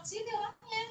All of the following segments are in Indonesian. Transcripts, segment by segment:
sih ini orangnya.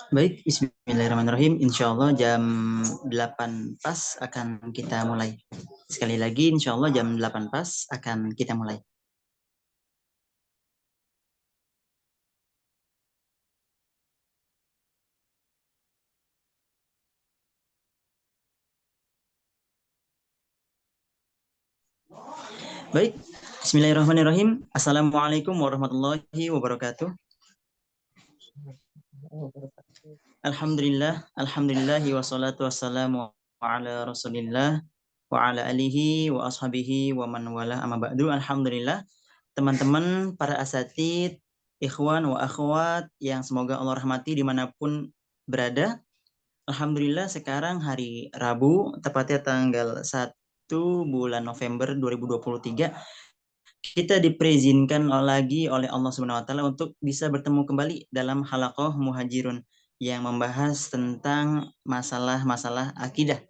Baik, bismillahirrahmanirrahim. Insya Allah jam 8 pas akan kita mulai. Sekali lagi, insya Allah jam 8 pas akan kita mulai. Baik, bismillahirrahmanirrahim. Assalamualaikum warahmatullahi wabarakatuh. Alhamdulillahi wassalatu wassalamu ala rasulillah wa ala alihi wa ashabihi wa man wala amma ba'du. Alhamdulillah, teman-teman, para asatid, ikhwan wa akhwat yang semoga Allah rahmati dimanapun berada. Alhamdulillah sekarang hari Rabu, tepatnya tanggal 1 bulan November 2023, kita diperizinkan lagi oleh Allah Subhanahu wa taala untuk bisa bertemu kembali dalam halaqah Muhajirun yang membahas tentang masalah-masalah akidah.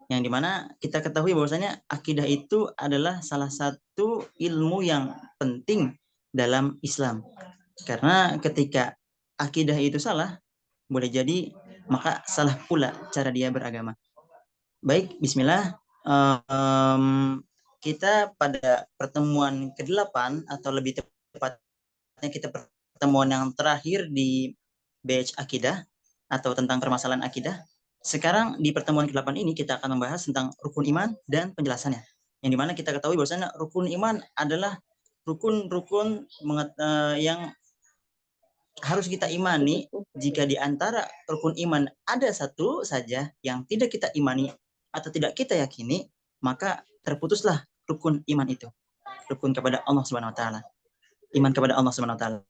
Yang dimana kita ketahui bahwasanya akidah itu adalah salah satu ilmu yang penting dalam Islam. Karena ketika akidah itu salah, boleh jadi maka salah pula cara dia beragama. Baik, bismillah. Kita pada pertemuan ke-8 atau lebih tepatnya kita pertemuan yang terakhir di batch akidah atau tentang permasalahan akidah. Sekarang di pertemuan ke-8 ini kita akan membahas tentang rukun iman dan penjelasannya. Yang dimana kita ketahui bahwasanya rukun iman adalah rukun-rukun yang harus kita imani. Jika di antara rukun iman ada satu saja yang tidak kita imani atau tidak kita yakini, maka terputuslah rukun iman itu. Rukun kepada Allah Subhanahu wa taala. Iman kepada Allah Subhanahu wa taala.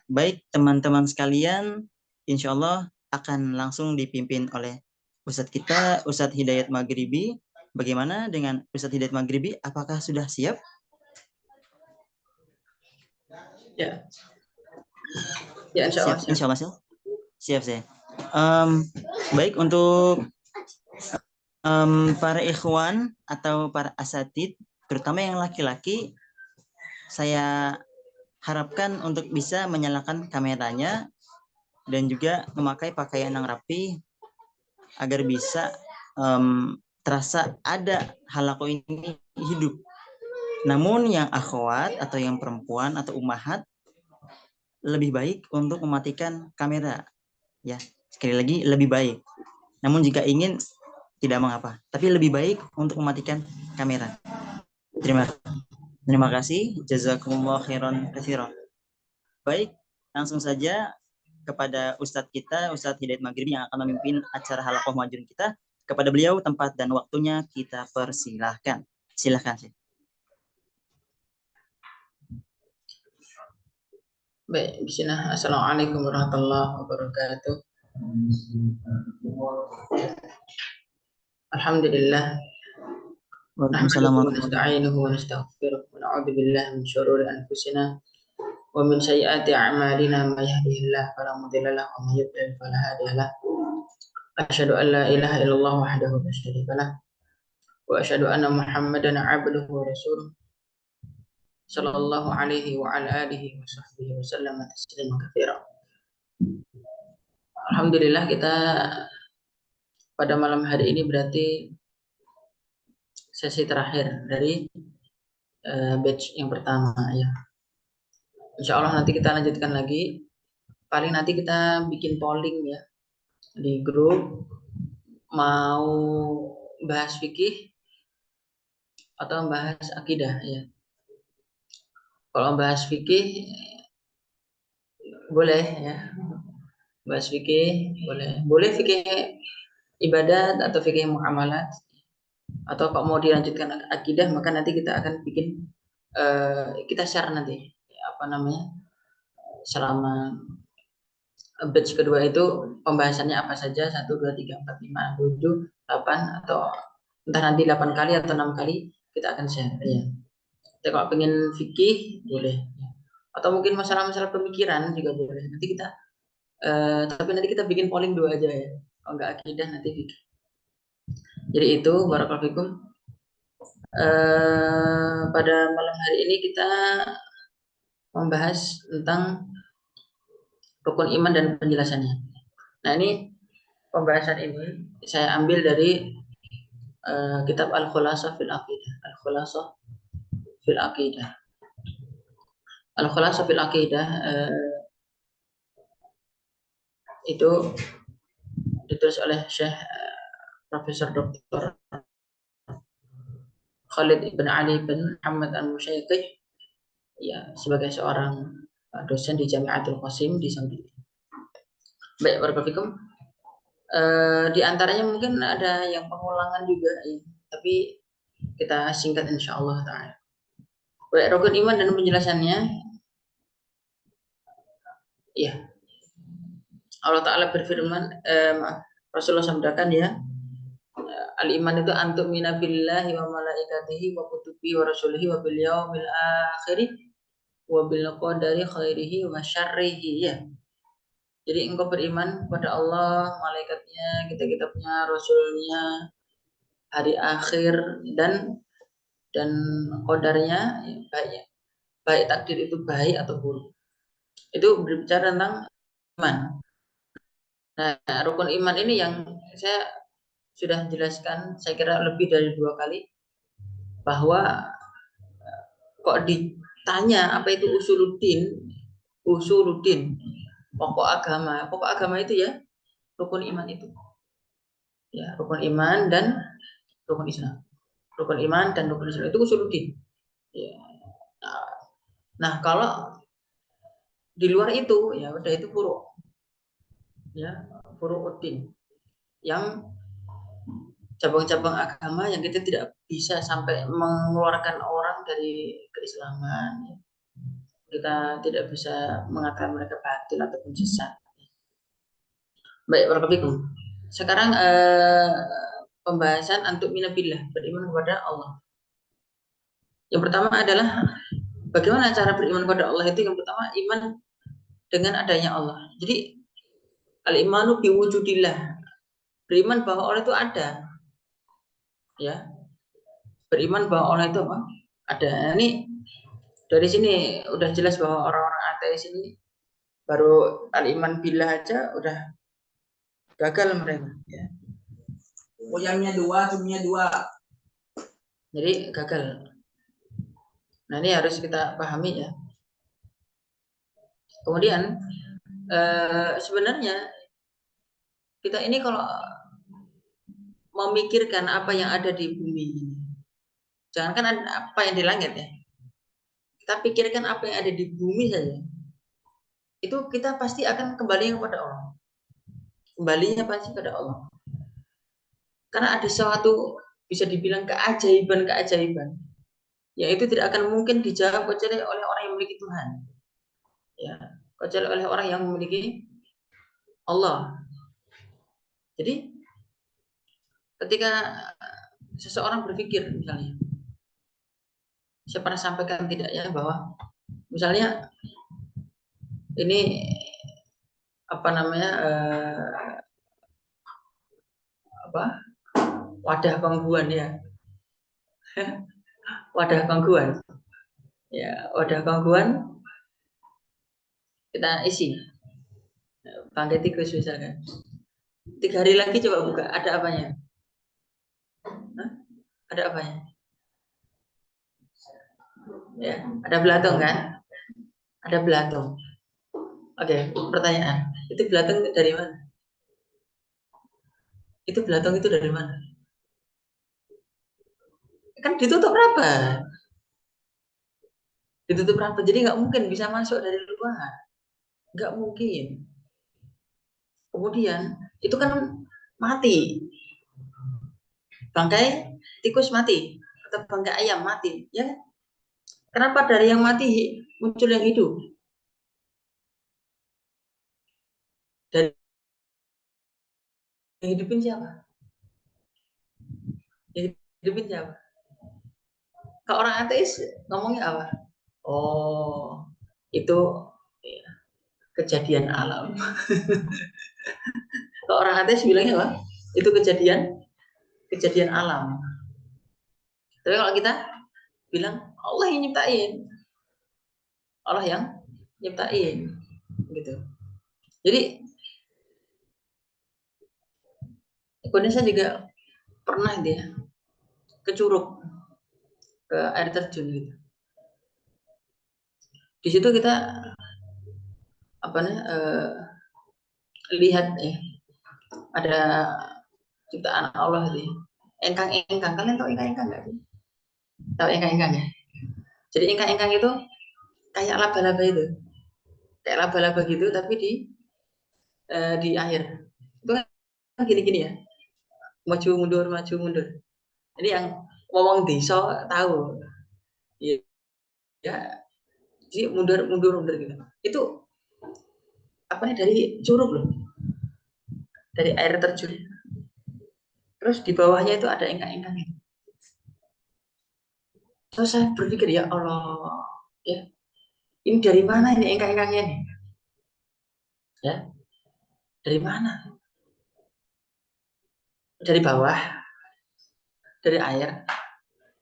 Baik, teman-teman sekalian, insya Allah akan langsung dipimpin oleh Ustadz kita, Ustadz Hidayat Maghribi. Bagaimana dengan Ustadz Hidayat Maghribi? Apakah sudah siap? Ya. Ya, insya Allah. Siap, insya Allah siap. Siap saya. Baik, untuk para ikhwan atau para asatid, terutama yang laki-laki, saya harapkan untuk bisa menyalakan kameranya dan juga memakai pakaian yang rapi agar bisa terasa ada halaqah ini hidup. Namun yang akhwat atau yang perempuan atau ummahat lebih baik untuk mematikan kamera. Ya, sekali lagi lebih baik. Namun jika ingin tidak mengapa, tapi lebih baik untuk mematikan kamera. Terima kasih. Jazakumullah khairan katsiran. Baik, langsung saja kepada Ustadz kita, Ustadz Hidayat Maghribi yang akan memimpin acara halaqah Muhajirun kita. Kepada beliau tempat dan waktunya kita persilahkan. Silahkan sih. Baik, bismillah. Assalamualaikum warahmatullahi wabarakatuh. Alhamdulillah. Waalaikumsalam Nahmaduhu wa nasta'inuhu wa nastaghfiruh wa na'udzu billahi min syururi anfusina wa min sayyiati a'malina may yahdihillahu fala mudilla lahu wa may yudlil fala hadiya lahu. Asyhadu an la ilaha illallah wahdahu la syarika lahu wa asyhadu anna Muhammadan 'abduhu wa rasuluh sallallahu alaihi wa ala alihi wa sahbihi wa sallam tasliman katsiran. Alhamdulillah, kita pada malam hari ini berarti sesi terakhir dari batch yang pertama ya. Insya Allah nanti kita lanjutkan lagi. Paling nanti kita bikin polling ya di grup, mau bahas fikih atau bahas akidah ya. Kalau bahas fikih boleh ya, bahas fikih boleh fikih ibadat atau fikih muamalat, atau kalau mau dilanjutkan akidah maka nanti kita akan bikin kita share nanti apa namanya selama batch kedua itu pembahasannya apa saja, 1, 2, 3, 4, 5, 7, 8 atau entah nanti 8 kali atau 6 kali kita akan share ya. Jadi kalau pengen fikih boleh ya. Atau mungkin masalah-masalah pemikiran juga boleh. Nanti kita tapi nanti kita bikin polling 2 aja ya. Kalau nggak akidah nanti fikih. Jadi itu barakallahu fikum. Pada malam hari ini kita membahas tentang rukun iman dan penjelasannya. Nah, ini pembahasan ini saya ambil dari kitab Al-Khulasah fil Aqidah. Al-Khulasah fil Aqidah. Al-Khulasah fil Aqidah itu ditulis oleh Syekh Profesor Dr. Khalid ibn Ali bin Muhammad al-Musyaiqih, ya, sebagai seorang dosen di Jami'atul Qasim di Saudi. Baik, barakallahu. Di antaranya mungkin ada yang pengulangan juga, ya, tapi kita singkat insyaallah ta'ala. Baik, rukun iman dan penjelasannya, ya, Allah Ta'ala berfirman, Rasulullah sabdakan, ya, al-iman itu antum mina billahi wa malaikatihi wa kutubihi wa rasulihi wa bil yaumil akhir wa bil qadari khairihi wa syarrihi, ya. Jadi engkau beriman kepada Allah, malaikatnya, kitab-kitabnya, rasulnya, hari akhir, dan qadarnya, ya, baik takdir itu baik atau buruk. Itu berbicara tentang iman. Nah, rukun iman ini yang saya sudah jelaskan, saya kira lebih dari 2 kali, bahwa kok ditanya apa itu usuluddin, pokok agama itu, ya, rukun iman itu, ya, rukun iman dan rukun Islam. Rukun iman dan rukun Islam itu usuluddin, ya. Nah, kalau di luar itu, ya udah, itu furu', ya, furu'uddin, yang cabang-cabang agama yang kita tidak bisa sampai mengeluarkan orang dari keislaman, ya. Kita tidak bisa mengatakan mereka batil ataupun sesat. Baik, barakallahu. Sekarang pembahasan antuk minabillah, beriman kepada Allah. Yang pertama adalah bagaimana cara beriman kepada Allah itu. Yang pertama, iman dengan adanya Allah. Jadi al-imanu biwujudillah, beriman bahwa Allah itu ada, ya. Beriman bahwa Allah itu apa? Ada. Ini dari sini udah jelas bahwa orang-orang ateis ini baru al-iman billah aja udah gagal mereka, ya. Goyangnya 2, sumnya 2. Jadi gagal. Nah, ini harus kita pahami, ya. Kemudian sebenarnya kita ini kalau memikirkan apa yang ada di bumi ini, jangankan apa yang di langit, ya, kita pikirkan apa yang ada di bumi saja, itu kita pasti akan kembali kepada Allah. Kembalinya pasti pada Allah. Karena ada sesuatu bisa dibilang keajaiban, yang itu tidak akan mungkin dijawab kecuali oleh orang yang memiliki Tuhan, ya, kecuali oleh orang yang memiliki Allah. Jadi ketika seseorang berpikir, misalnya, saya pernah sampaikan tidak, ya, bahwa misalnya ini apa namanya, wadah gangguan, ya. Wadah gangguan, ya, wadah gangguan kita isi bangkai tikus misalkan. 3 hari lagi coba buka, ada apanya? Ada apanya? Ya, ada belatung, kan? Ada belatung. Oke, pertanyaan. Itu belatung dari mana? Itu belatung itu dari mana? Kan ditutup rapat. Ditutup rapat, jadi nggak mungkin bisa masuk dari luar. Nggak mungkin. Kemudian itu kan mati. Bangkai tikus mati atau bangkai ayam mati, ya. Kenapa dari yang mati muncul yang hidup? Dari yang hidupin siapa? Yang hidupin siapa? Kalau orang ateis ngomongnya apa? Oh, itu, ya, kejadian alam. Kalau orang ateis bilangnya apa? Itu kejadian alam. Tapi kalau kita bilang Allah yang nyiptain, Allah yang nyiptain, gitu. Jadi Indonesia juga pernah dia ke Curug, ke air terjun gitu. Di situ kita lihat ada ciptaan Allah itu. Engkang-engkang, kalian tahu engkang-engkang nggak sih? Tahu engkang-engkang ya? Jadi engkang-engkang itu kayak laba-laba itu, kayak laba-laba gitu, tapi di air. Itu kan gini-gini ya, maju mundur, maju mundur. Ini yang ngomong desa tahu, ya, ya, jadi mundur, mundur, mundur gitu. Itu dari curug loh, dari air terjun. Terus di bawahnya itu ada engkang-engkang itu. Terus saya berpikir, ya Allah, ya ini dari mana ini engkang-engkangnya nih? Ya, dari mana? Dari bawah, dari air,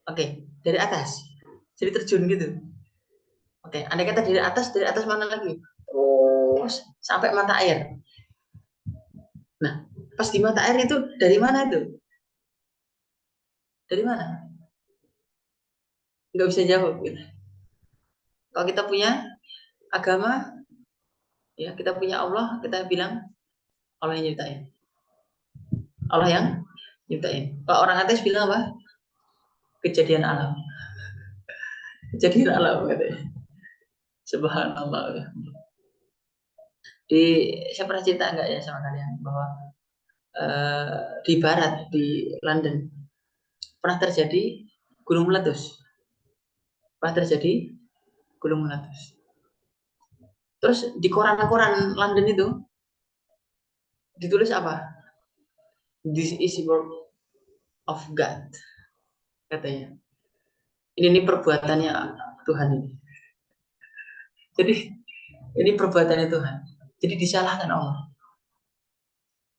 oke, dari atas. Jadi terjun gitu. Oke, andai kata dari atas mana lagi? Terus sampai mata air. Nah, pas di mata air itu dari mana itu? Dari mana? Nggak bisa jawab. Gitu. Kalau kita punya agama, ya kita punya Allah, kita bilang Allah yang nyiptain. Allah yang nyiptain. Kalau orang ateis bilang apa? Kejadian alam. Kejadian alam katanya. Subhanallah. Saya pernah cerita enggak ya sama kalian bahwa di barat, di London pernah terjadi gunung meletus. Pernah terjadi gunung meletus. Terus di koran-koran London itu ditulis apa? This is work of God, katanya. Ini perbuatannya Tuhan ini. Jadi ini perbuatannya Tuhan. Jadi disalahkan Allah.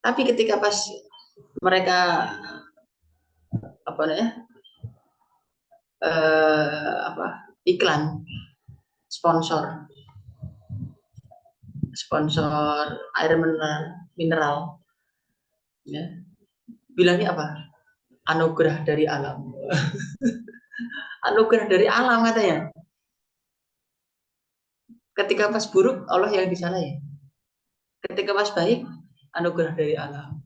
Tapi ketika pas mereka iklan sponsor air mineral, ya, bilangnya apa? Anugerah dari alam. Anugerah dari alam katanya. Ketika pas buruk Allah yang disalahin. Ketika pas baik anugerah dari alam.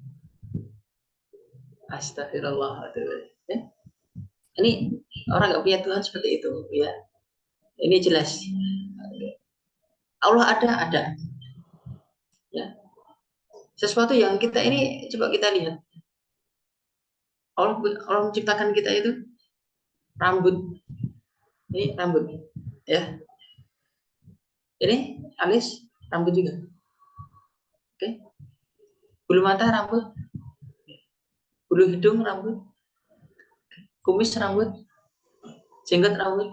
Astagfirullahaladzim. Ya. Ini orang nggak punya Tuhan seperti itu, ya. Ini jelas. Allah ada. Ya. Sesuatu yang kita ini coba kita lihat. Allah menciptakan kita itu rambut. Ini rambut, ya. Ini alis rambut juga. Oke. Bulu mata rambut. Bulu hidung rambut. Kumis rambut. Jenggot rambut.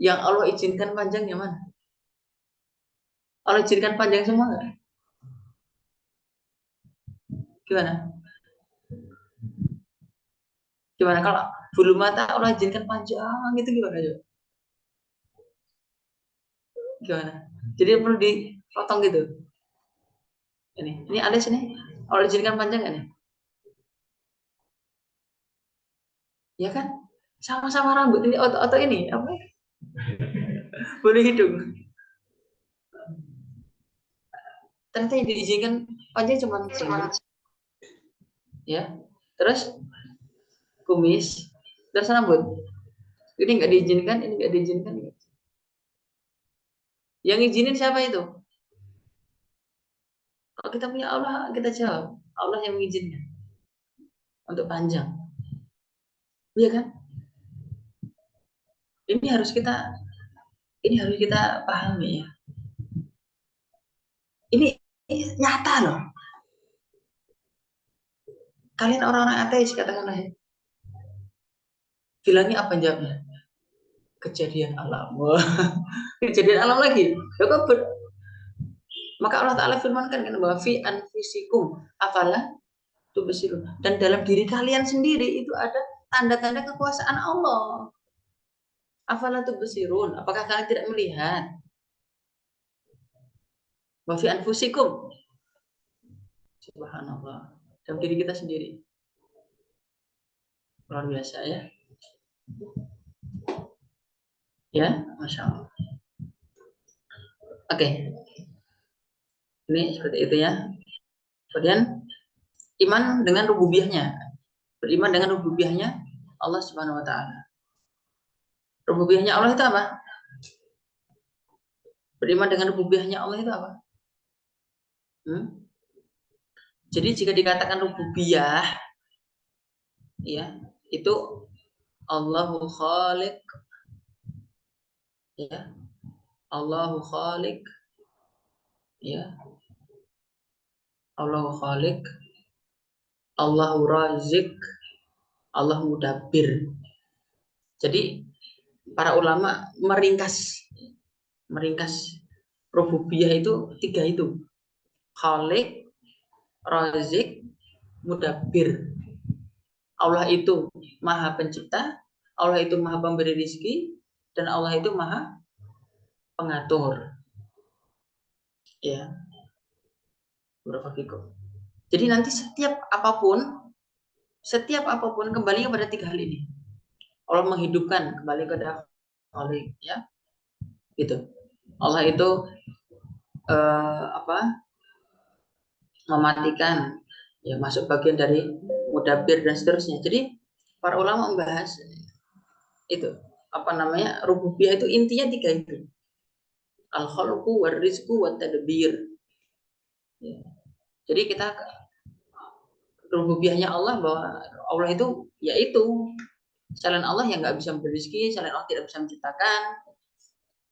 Yang Allah izinkan panjang yang mana? Allah izinkan panjang semua nggak? Gimana? Gimana kalau bulu mata Allah izinkan panjang itu gimana coba? Gimana? Jadi perlu dipotong gitu. Ini alis ini Allah izinkan panjang nggak nih? Ya kan? Sama-sama rambut ini otot ini apa? Bulu hidung. Ternyata yang diizinkan panjang cuma ya. Terus kumis, terus rambut. Ini nggak diizinkan, ini nggak diizinkan. Yang izinin siapa itu? Kalau kita punya Allah, kita jawab. Allah yang mengizinkan untuk panjang. Iya kan? Ini harus kita pahami ya. Ini nyata loh. Kalian orang-orang ateis katakanlah ya. Bilangnya apa jawabnya? Kejadian alam. Kejadian alam lagi. Maka Allah Ta'ala firmankan kan bahwa fi anfusikum afala tubsirun. Dan dalam diri kalian sendiri itu ada tanda-tanda kekuasaan Allah. Afala tubsirun. Apakah kalian tidak melihat? Wa fi anfusikum. Subhanallah. Dalam diri kita sendiri. Luar biasa ya. Ya, Masya Allah. Oke. Ini seperti itu ya. Kemudian iman dengan rububiyahnya. Beriman dengan rububiyahnya Allah Subhanahu wa taala. Rububiyahnya Allah itu apa? Beriman dengan rububiyahnya Allah itu apa? Jadi jika dikatakan rububiyah, ya, itu Allahu Khaliq, ya, Allahu Khaliq, ya, Allahu Khaliq, Allahu Razik, Allahu Mudabbir. Jadi para ulama meringkas rububiyah itu tiga itu: Khaliq, Razik, Mudabbir. Allah itu maha pencipta, Allah itu maha pemberi rizki, dan Allah itu maha pengatur. Ya. Jadi nanti setiap apapun kembali kepada tiga hal ini. Allah menghidupkan, kembali kepada Khaliq, ya. Gitu. Allah itu mematikan, ya, masuk bagian dari Mudabbir dan seterusnya. Jadi para ulama membahas itu rububiyah itu intinya tiga itu: al-khalqu war-rizqu wat-tadbir. Ya. Jadi kita rububiyahnya Allah, bahwa Allah itu yaitu selain Allah yang nggak bisa memberi rezeki, selain Allah tidak bisa menciptakan,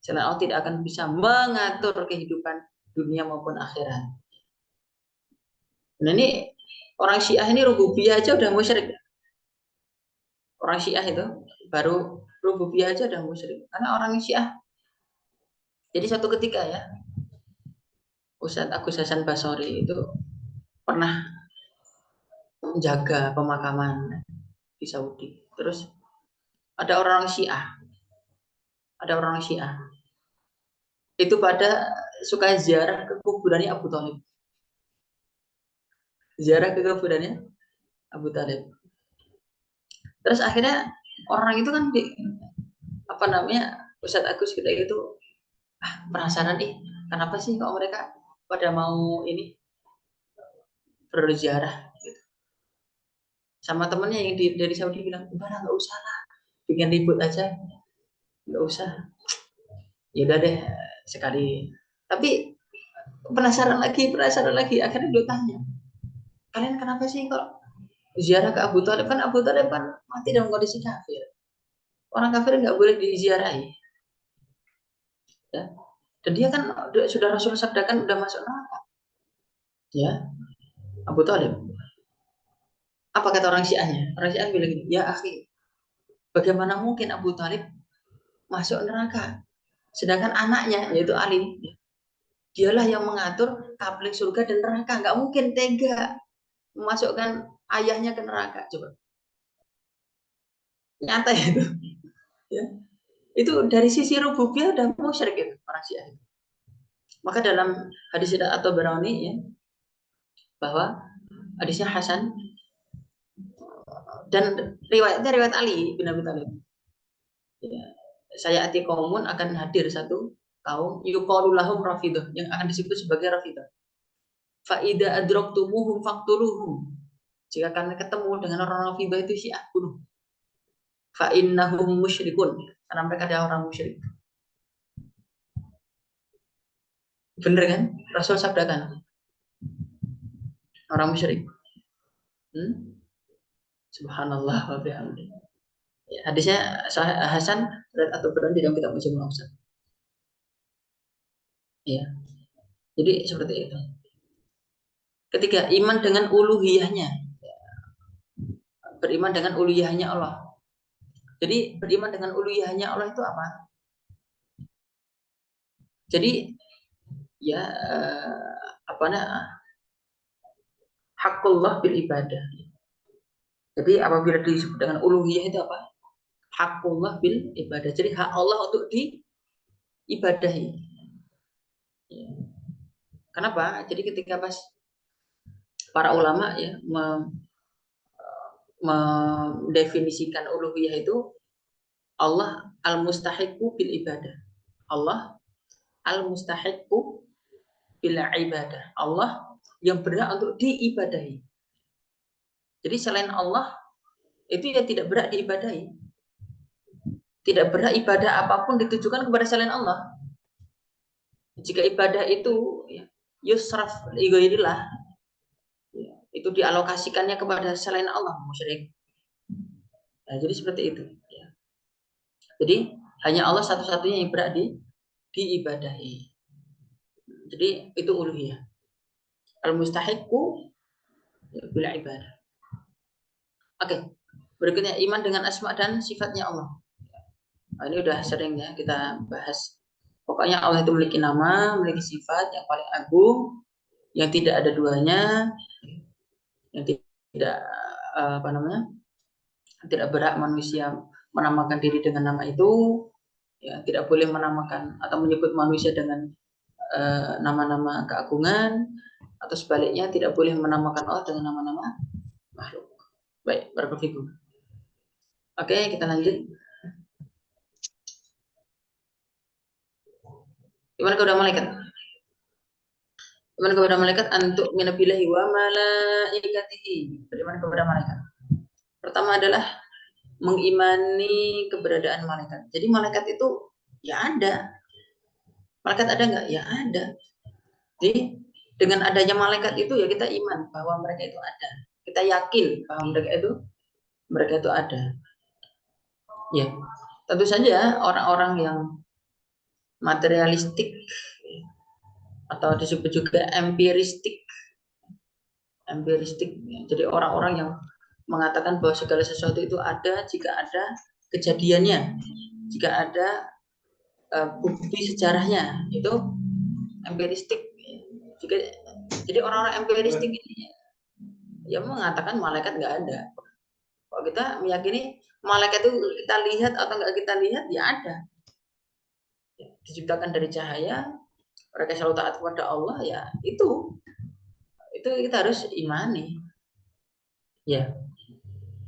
selain Allah tidak akan bisa mengatur kehidupan dunia maupun akhirat. Nah ini orang Syiah ini rububiyah aja udah musyrik. Orang Syiah itu baru rububiyah aja udah musyrik. Karena orang Syiah, jadi suatu ketika ya, Ustadz Agus Hasan Basori itu pernah menjaga pemakaman di Saudi. Terus ada orang Syiah itu pada suka ziarah ke kuburannya Abu Thalib. Terus akhirnya orang itu kan Ustadz Agus kita itu penasaran nih, kenapa sih kok mereka pada mau ini berziarah gitu. Sama temennya yang dari Saudi bilang, "Udah nggak usah lah, bikin ribut aja, nggak usah. Ya udah deh sekali." Tapi penasaran lagi. Akhirnya dia tanya, "Kalian kenapa sih kok ziarah ke Abu Thalib? Kan Abu Thalib kan mati dalam kondisi kafir. Orang kafir nggak boleh diziarahi. Ya. Dan dia kan sudah Rasul sabdakan udah masuk neraka. Ya, Abu Thalib. Apa kata orang Syiahnya? Orang Syiah bilang gini, ya akhi, bagaimana mungkin Abu Thalib masuk neraka? Sedangkan anaknya, yaitu Ali, dialah yang mengatur kapling surga dan neraka. Nggak mungkin tega memasukkan ayahnya ke neraka. Coba. Nyata itu. Ya. Itu dari sisi rububiyah udah musyrik itu orang Syiah itu. Maka dalam hadis atau Tabarani ya, bahwa hadisnya Hasan dan riwayatnya riwayat Ali bin Abi Thalib. Ya, saya ati kaumun akan hadir satu kaum yuqalu lahum rafidah, yang akan disebut sebagai rafidah. Fa idza adraktumuhum faqtuluhum. Jika kalian ketemu dengan orang rafidah itu Syiah, bunuh. Fa innahum musyrikun, karena mereka adalah orang musyrik. Bener kan? Rasul sabdakan orang musyrik. Subhanallah wa bihamdi. Ya, hadisnya Hasan atau berani dalam kitab Majmu' Awsat. Ya. Jadi seperti itu. Ketiga, iman dengan uluhiyahnya. Beriman dengan uluhiyahnya Allah. Jadi beriman dengan uluhiyahnya Allah itu apa? Jadi ya hakullah bil ibadah. Jadi apabila disebut dengan uluhiyah itu apa? Hakullah bil ibadah. Jadi hak Allah untuk diibadahi. Ya. Kenapa? Jadi ketika pas para ulama ya mendefinisikan uluhiyah itu, Allah al-mustahiqu bil ibadah. Allah al-mustahiqu bil ibadah. Allah yang berhak untuk diibadahi. Jadi selain Allah itu ya tidak berhak diibadahi. Tidak berhak ibadah apapun ditujukan kepada selain Allah. Jika ibadah itu ya, yusraf li ghairillah, ya, itu dialokasikannya kepada selain Allah, musyrik. Nah, jadi seperti itu. Ya. Jadi hanya Allah satu-satunya yang berhak diibadahi. Jadi itu uluhiyah. Al-mustahiqu bil ibadah. Oke. Berikutnya iman dengan asma dan sifatnya Allah. Nah, ini udah sering ya kita bahas. Pokoknya Allah itu memiliki nama, memiliki sifat yang paling agung, yang tidak ada duanya, yang tidak tidak berhak manusia menamakan diri dengan nama itu, ya tidak boleh menamakan atau menyebut manusia dengan nama-nama keagungan, atau sebaliknya tidak boleh menamakan Allah dengan nama-nama makhluk. Baik, barakallahu fikum. Oke, kita lanjut. Iman kepada malaikat. Iman kepada malaikat antuk minabillahi wa malaikatihi. Beriman kepada malaikat. Pertama adalah mengimani keberadaan malaikat. Jadi malaikat itu ya ada. Malaikat ada nggak? Ya ada. Jadi dengan adanya malaikat itu ya kita iman bahwa mereka itu ada. Kita yakin bahwa mereka itu ada. Ya, tentu saja orang-orang yang materialistik atau disebut juga empiristik. Jadi orang-orang yang mengatakan bahwa segala sesuatu itu ada jika ada kejadiannya, jika ada bukti sejarahnya, itu empiristik. Jadi orang-orang empiristik ini ya mengatakan malaikat nggak ada. Kalau kita meyakini malaikat itu kita lihat atau nggak kita lihat, ya ada. Diciptakan dari cahaya, mereka selalu taat kepada Allah, ya itu kita harus imani. Ya,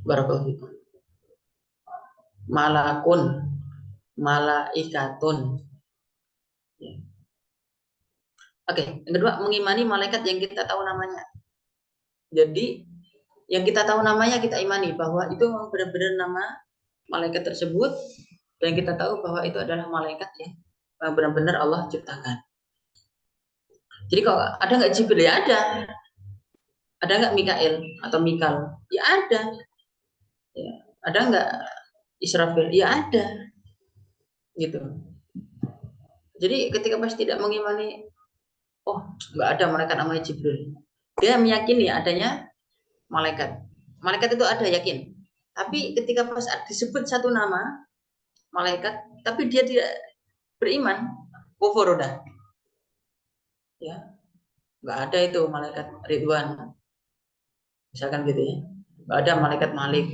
barakallahu fikum. Malakun, malaikatun. Ya. Oke, yang kedua mengimani malaikat yang kita tahu namanya. Jadi yang kita tahu namanya kita imani bahwa itu benar-benar nama malaikat tersebut, dan kita tahu bahwa itu adalah malaikat yang benar-benar Allah ciptakan. Jadi kalau ada nggak Jibril? Ya ada. Ada nggak Mikail atau Mikal? Ya ada. Ya. Ada nggak Israfil? Ya ada. Gitu. Jadi ketika pas tidak mengimani, oh nggak ada malaikat namanya Jibril, dia meyakini adanya malaikat. Malaikat itu ada, yakin. Tapi ketika pas disebut satu nama malaikat, tapi dia tidak beriman, kufur udah. Ya, nggak ada itu malaikat Ridwan, misalkan gitu ya. Nggak ada malaikat Malik.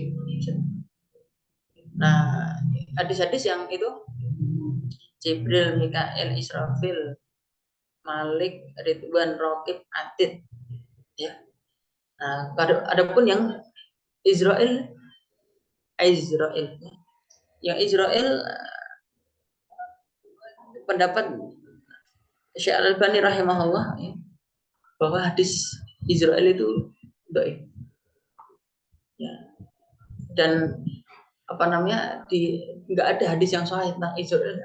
Nah, hadis-hadis yang itu Jibril, Mikail, Israfil, Malik, Ridwan, Raqib, Atid, ya. Nah, adapun yang Israel, yang Israel pendapat Syekh Al-Albani rahimahullah ya, bahwa hadis Israel itu dhaif. Ya. Dan apa namanya nggak ada hadis yang sahih tentang Israel.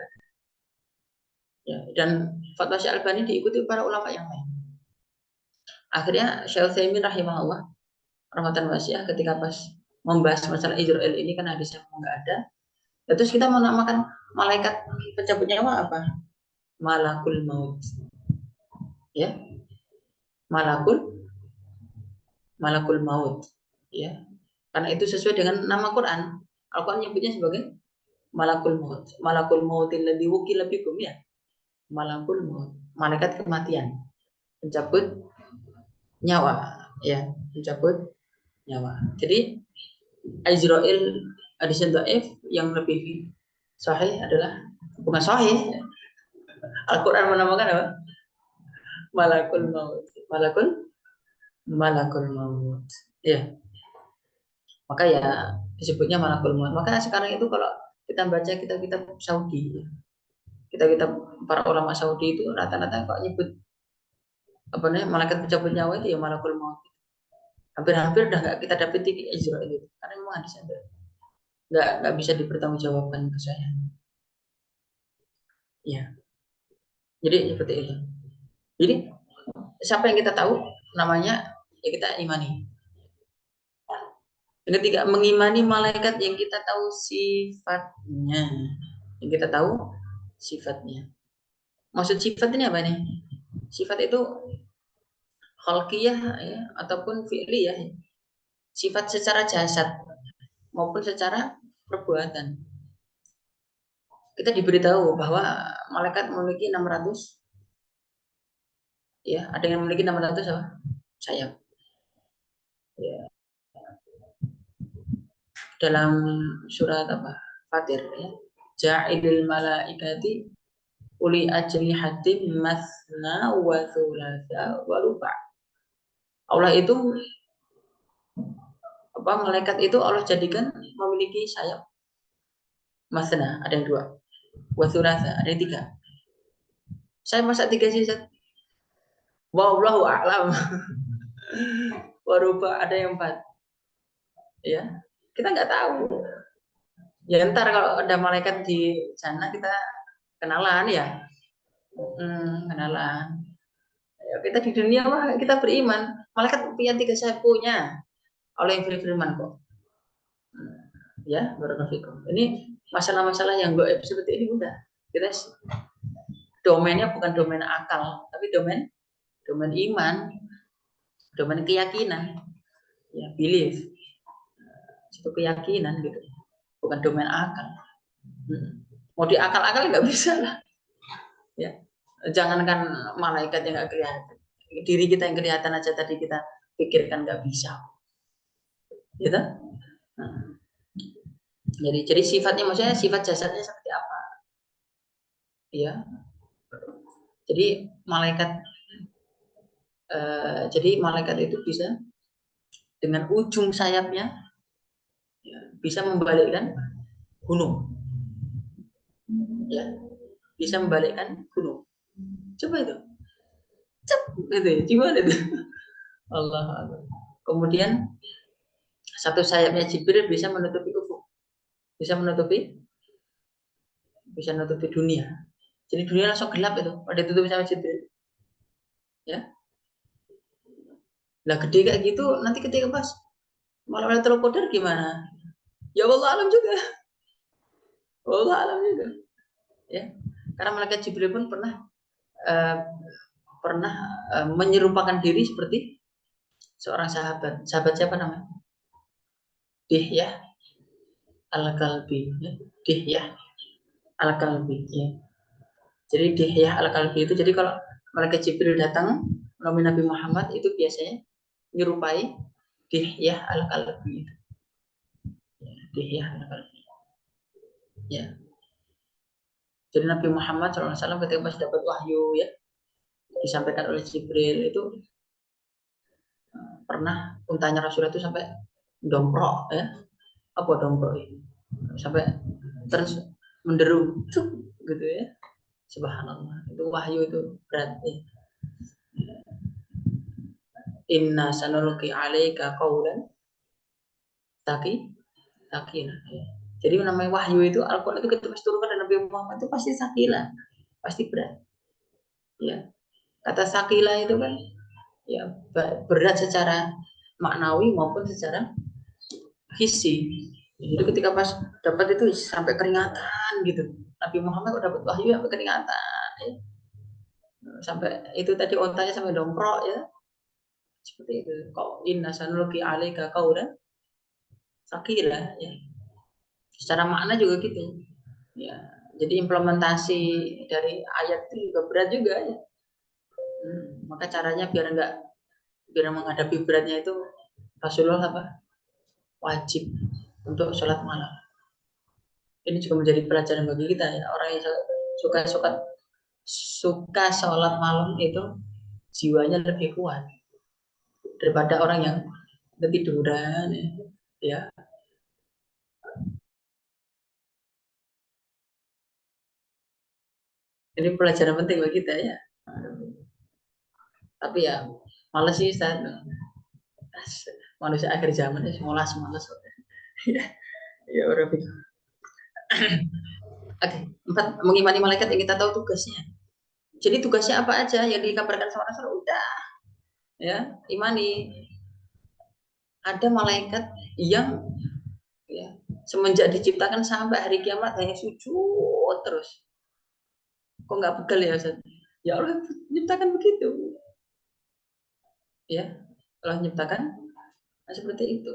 Ya, dan fatwa Syekh Al-Albani diikuti para ulama yang lain. Akhirnya Syekh Utsaimin rahimahullah rahmatan wasi'ah ketika pas membahas masalah Israel ini kan hadisnya nggak ada. Ya, terus kita menamakan malaikat pencabut nyawa apa? Malakul maut. Ya. Malakul maut. Ya. Karena itu sesuai dengan nama Quran. Al-Quran nyebutnya sebagai malakul maut. Malakul mautil ladzi wukila bikum, ya. Malakul maut, malaikat kematian, pencabut nyawa, ya, pencabut nyawa. Jadi Israel hadis dhaif, yang lebih sahih adalah bukan sahih. Al-Quran menamakan apa? malakul maut. Malakul maut. Ya, maka ya disebutnya malakul maut. Maka sekarang itu kalau kita baca kitab-kitab Saudi, kitab-kitab para ulama Saudi itu rata-rata kok nyebut apa namanya malaikat pencabut nyawa itu ya malakul maut. Hampir-hampir udah nggak kita dapet di Israel itu, karena memang hadisnya nggak bisa dipertanggungjawabkan ke saya. Ya, jadi seperti itu. Jadi siapa yang kita tahu namanya ya kita imani. Yang ketiga, mengimani malaikat yang kita tahu sifatnya. Yang kita tahu sifatnya. Maksud sifat ini apa nih? Sifat itu khalqiyah ya, ataupun fi'liyah. Sifat secara jasad maupun secara perbuatan. Kita diberitahu bahwa malaikat memiliki 600 ya, ada yang memiliki 600 apa? Sayap. Ya. Dalam surat apa? Fatir ya. Ja'ilil malaikati uli ajnihatin masna wa thulatha wa ruba'. Allah itu apa, malaikat itu Allah jadikan memiliki sayap masna, ada yang 2, wa thulatha, ada yang 3. Saya masa 3 sih, wallahu a'lam. Wa ruba', ada yang 4. Ya, kita nggak tahu. Ya ntar kalau ada malaikat di sana kita kenalan ya. Kenalan. Ya, kita di dunia mah kita beriman. Malaikat punya 3 sayap, punya. Allah yang berfirman kok. Ya, barakallahu. Ini masalah-masalah yang gaib seperti ini udah. Kita domainnya bukan domain akal, tapi domain iman, domain keyakinan. Ya, belief. Itu keyakinan gitu. Bukan domain akal. Mau diakal-akal nggak bisa lah. Ya, jangankan malaikat yang nggak kelihatan, diri kita yang kelihatan aja tadi kita pikirkan nggak bisa. Gitu? Jadi sifatnya, maksudnya sifat jasadnya seperti apa? Ya. Jadi malaikat itu bisa dengan ujung sayapnya ya, bisa membalikkan gunung. Ya, bisa membalikkan gunung. Coba itu. Gitu ya. Gimana itu? Allah. Kemudian satu sayapnya Jibril bisa menutupi ufuk. Bisa menutupi dunia. Jadi dunia langsung gelap itu. Pada ditutup sama Jibril. Ya. Lah gede kayak gitu, nanti ketika pas malam Lailatul Qadar gimana? Ya Allah alam juga. Allah alam juga. Ya. Karena malaikat Jibril pun pernah menyerupakan diri seperti seorang sahabat. Sahabat siapa namanya? Dihyah Al-Kalbi. Ya. Dihyah Al-Kalbi. Ya. Jadi Dihyah Al-Kalbi itu, jadi kalau malaikat Jibril datang menemui Nabi Muhammad itu biasanya menyerupai Dihyah Al-Kalbi. Ya, Dihyah Al-Kalbi. Ya. Jadi Nabi Muhammad SAW ketika pas dapat wahyu ya disampaikan oleh Jibril itu pernah untanya Rasulullah itu sampai domprok ya, apa domprok ini sampai terus menderu gitu ya. Subhanallah, itu wahyu itu berat ya. Inna sanulqi 'alaika qaulan sakinah ya. Jadi namanya wahyu itu, Al-Quran itu ketika turunkan dari Nabi Muhammad itu pasti sakilah, pasti berat ya. Kata sakilah itu kan ya berat secara maknawi maupun secara hissi. Jadi ketika pas dapat itu sampai keringatan gitu. Nabi Muhammad kok dapat wahyu sampai keringatan ya. Sampai itu tadi ontanya sampai domprok ya. Seperti itu. Kau inna sanulqi 'alaika qaulan sakilah ya. Secara makna juga gitu. Ya, jadi implementasi dari ayat itu juga berat juga ya. Maka caranya biar menghadapi beratnya itu Rasulullah apa? Wajib untuk sholat malam. Ini juga menjadi pelajaran bagi kita ya, orang yang suka sholat malam itu jiwanya lebih kuat daripada orang yang ketiduran, ya. Ini pelajaran penting bagi kita ya. Tapi ya males sih Ustaz. Manusia akhir zaman ya males. Ya, ya udah. Oke, 4 mengimani malaikat yang kita tahu tugasnya. Jadi tugasnya apa aja yang dikabarkan sama Rasul udah ya, imani. Ada malaikat yang ya semenjak diciptakan sampai hari kiamat hanya sujud terus. Kok nggak pegel ya Ustaz? Ya Allah menciptakan begitu. Ya, Allah menciptakan seperti itu.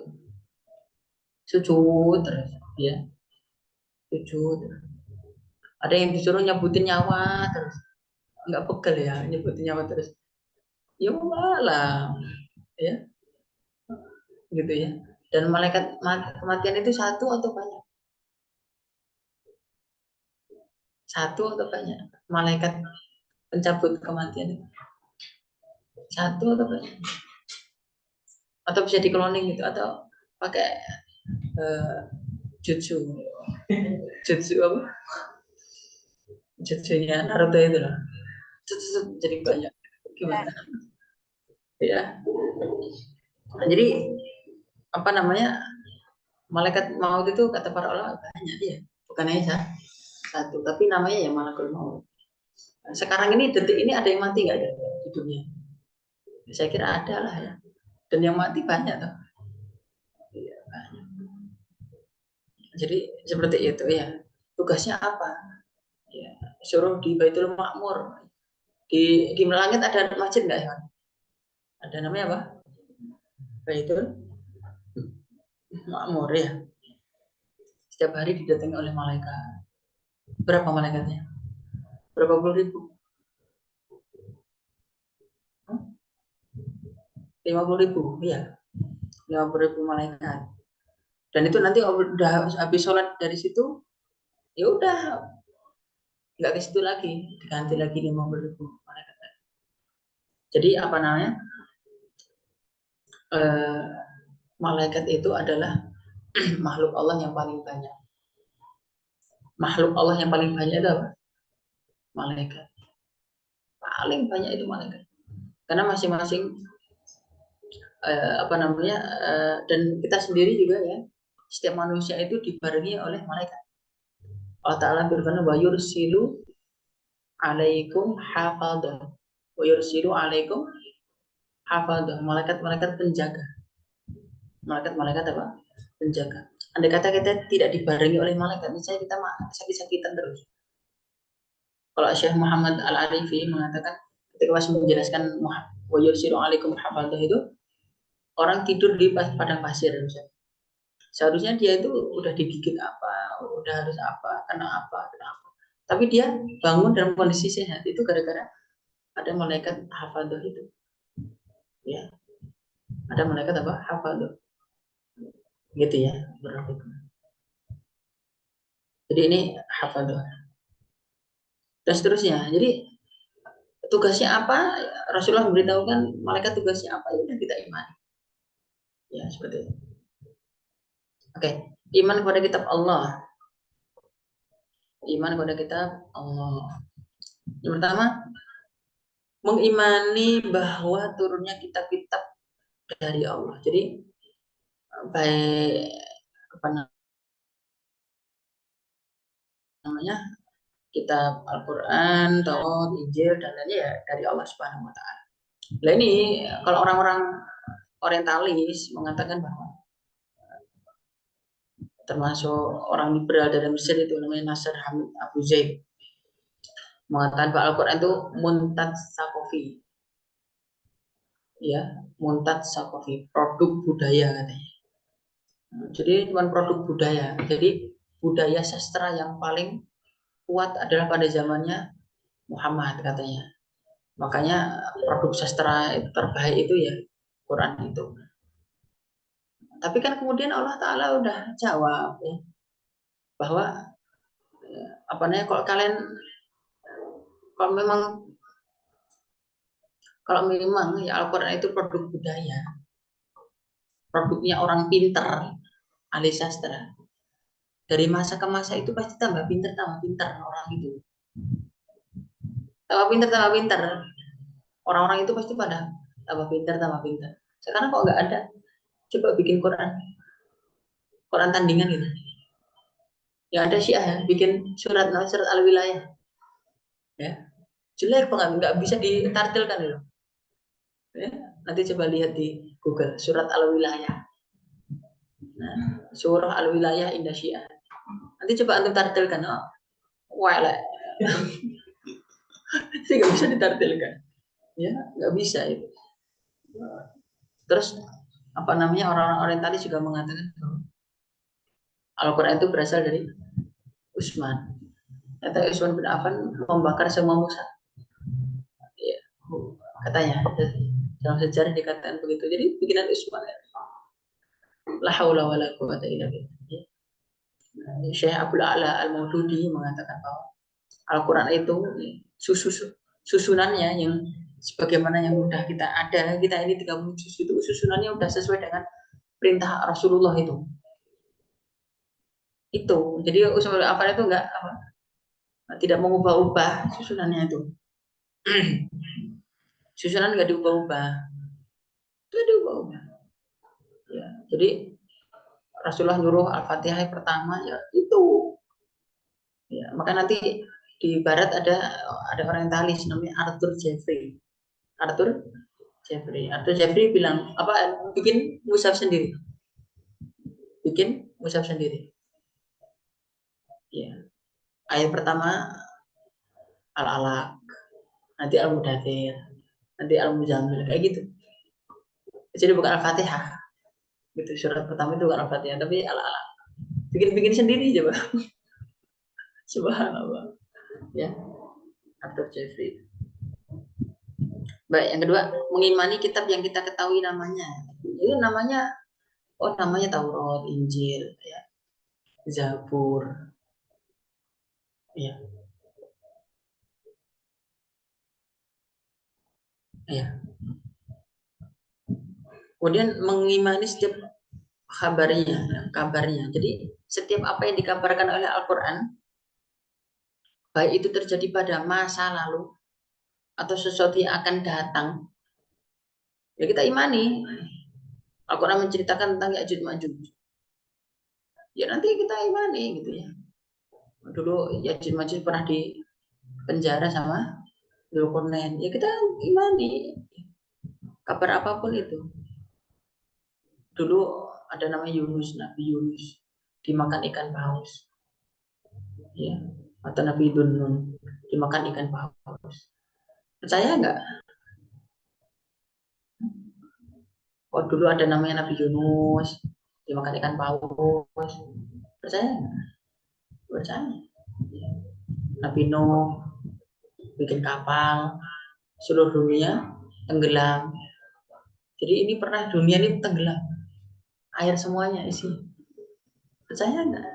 Sujud terus, ya. Sujud. Ada yang disuruh nyebutin nyawa terus. Nggak pegel ya nyebutin nyawa terus. Ya malah, ya, gitu ya. Dan malaikat kematian itu satu atau banyak? Satu atau banyak? Malaikat pencabut kematian itu satu atau banyak? Atau bisa di cloning gitu atau pakai jutsu apa? Jutsunya Naruto itu loh. Jadi banyak. Gimana? Ya. Nah, jadi apa namanya? Malaikat maut itu kata para ulama banyak ya. Bukan hanya satu, tapi namanya ya malakul maut. Sekarang ini detik ini ada yang mati nggak ya di dunia? Saya kira ada lah ya. Dan yang mati banyak tuh. Iya, banyak. Jadi seperti itu ya. Tugasnya apa? Ya, suruh di Baitul Makmur. Di langit ada masjid nggak ya? Ada namanya apa? Baitul Makmur ya. Setiap hari didatangi oleh malaikat. Berapa malaikatnya? Berapa puluh ribu? 50.000, ya. 50.000 malaikat. Dan itu nanti udah habis sholat dari situ, ya udah nggak ke situ lagi, diganti lagi 50.000 malaikat. Jadi apa namanya? Malaikat itu adalah makhluk Allah yang paling banyak. Makhluk Allah yang paling banyak itu apa? Malaikat. Paling banyak itu malaikat. Karena masing-masing apa namanya dan kita sendiri juga ya, setiap manusia itu dibarengi oleh malaikat. Allah Ta'ala berfirman wa yursilu alaikum hafadhan wa yursilu alaikum hafadhan, malaikat-malaikat penjaga. Malaikat-malaikat apa? Penjaga. Andai kata kita tidak dibarengi oleh malaikat, misalnya kita sakit-sakitan terus. Kalau Syekh Muhammad Al-Arifi mengatakan ketika masih menjelaskan wa yursilu alaikum hafadhan itu orang tidur di padang pasir misalnya. Seharusnya dia itu udah digigit apa, udah harus apa, kena apa. Tapi dia bangun dalam kondisi sehat itu gara-gara ada malaikat hafadhah itu. Ya, ada malaikat apa? Hafadhah. Gitu ya, berarti. Jadi ini hafadhah. Dan seterusnya. Jadi tugasnya apa? Rasulullah memberitahukan malaikat tugasnya apa, ya udah kita imani. Ya, seperti itu. Oke, iman kepada kitab Allah. Iman kepada kitab Allah. Yang pertama, mengimani bahwa turunnya kitab-kitab dari Allah. Jadi baik apa namanya kitab Al-Quran, Taurat, Injil dan lainnya ya dari Allah Subhanahu Wa Taala. Nah ini kalau orang-orang orientalis mengatakan bahwa termasuk orang liberal dari Mesir itu namanya Nasr Hamid Abu Zaid mengatakan bahwa Al-Quran itu muntat sakofi, ya muntat sakofi, produk budaya katanya. Jadi bukan produk budaya, jadi budaya sastra yang paling kuat adalah pada zamannya Muhammad katanya. Makanya produk sastra terbaik itu ya Quran itu. Tapi kan kemudian Allah Ta'ala udah jawab ya, bahwa apa namanya kalau Kalau memang ya Al-Quran itu produk budaya, produknya orang pinter, ahli sastra, dari masa ke masa itu pasti tambah pinter orang itu. Tambah pinter. Orang-orang itu pasti pada tambah pinter. Sekarang kok nggak ada? Coba bikin Quran tandingan gitu. Yang ada Syiah ya, bikin surat Al-Wilayah. Ya, jelek banget, nggak bisa ditartilkan itu. Ya, nanti coba lihat di Google surat Al-Wilayah. Nah, surah Al-Wilayah indah Syiah. Nanti coba antum tartilkan. Oh, wala. Sih nggak bisa ditartilkan. Ya, nggak bisa itu. Terus apa namanya orang-orang orientalis juga mengatakan bahwa Al-Quran itu berasal dari Utsman. Kata Utsman bin Affan membakar semua mushaf. Ya, katanya dalam sejarah dikatakan begitu. Jadi bikinan Utsman. La haula wala quwwata illa billah. Syekh Abdul A'la Al-Maududi mengatakan bahwa Al-Quran itu susunannya yang sebagaimana yang udah kita ini 30 juz itu susunannya udah sesuai dengan perintah Rasulullah itu. Jadi Utsman bin Affan itu tidak mengubah-ubah susunannya itu. Susunan nggak diubah-ubah. Itu diubah-ubah. Ya, jadi Rasulullah nyuruh Al-Fatihah pertama ya itu. Ya, maka nanti di barat ada orientalis namanya Arthur Jeffrey bilang bikin mushaf sendiri. Ya. Ayat pertama Al-Alaq, nanti Al-Mudathir, nanti Al-Muzammil kayak gitu. Jadi bukan Al-Fatihah. Gitu, surat pertama itu bukan Al-Fatihah tapi Al-Alaq. Bikin sendiri coba. Subhanallah. Ya. Arthur Jeffrey. Baik, yang kedua, mengimani kitab yang kita ketahui namanya. Itu namanya Taurat, Injil, ya. Zabur. Ya. Ya. Kemudian mengimani setiap kabarnya. Jadi setiap apa yang dikabarkan oleh Al-Quran, baik itu terjadi pada masa lalu atau sesuatu yang akan datang, ya kita imani. Al-Quran menceritakan tentang Ya'juj Ma'juj, ya nanti kita imani gitu ya. Dulu Ya'juj Ma'juj pernah di penjara sama Dzulqarnain, ya kita imani kabar apapun itu. Dulu ada namanya Nabi Yunus dimakan ikan paus, ya, atau Nabi Dunun dimakan ikan paus. Percaya nggak? Oh dulu ada namanya Nabi Yunus dimakan ikan paus. Percaya nggak? Percaya. Nabi Nuh bikin kapal, seluruh dunia tenggelam. Jadi ini pernah dunia ini tenggelam, air semuanya isi. Percaya nggak?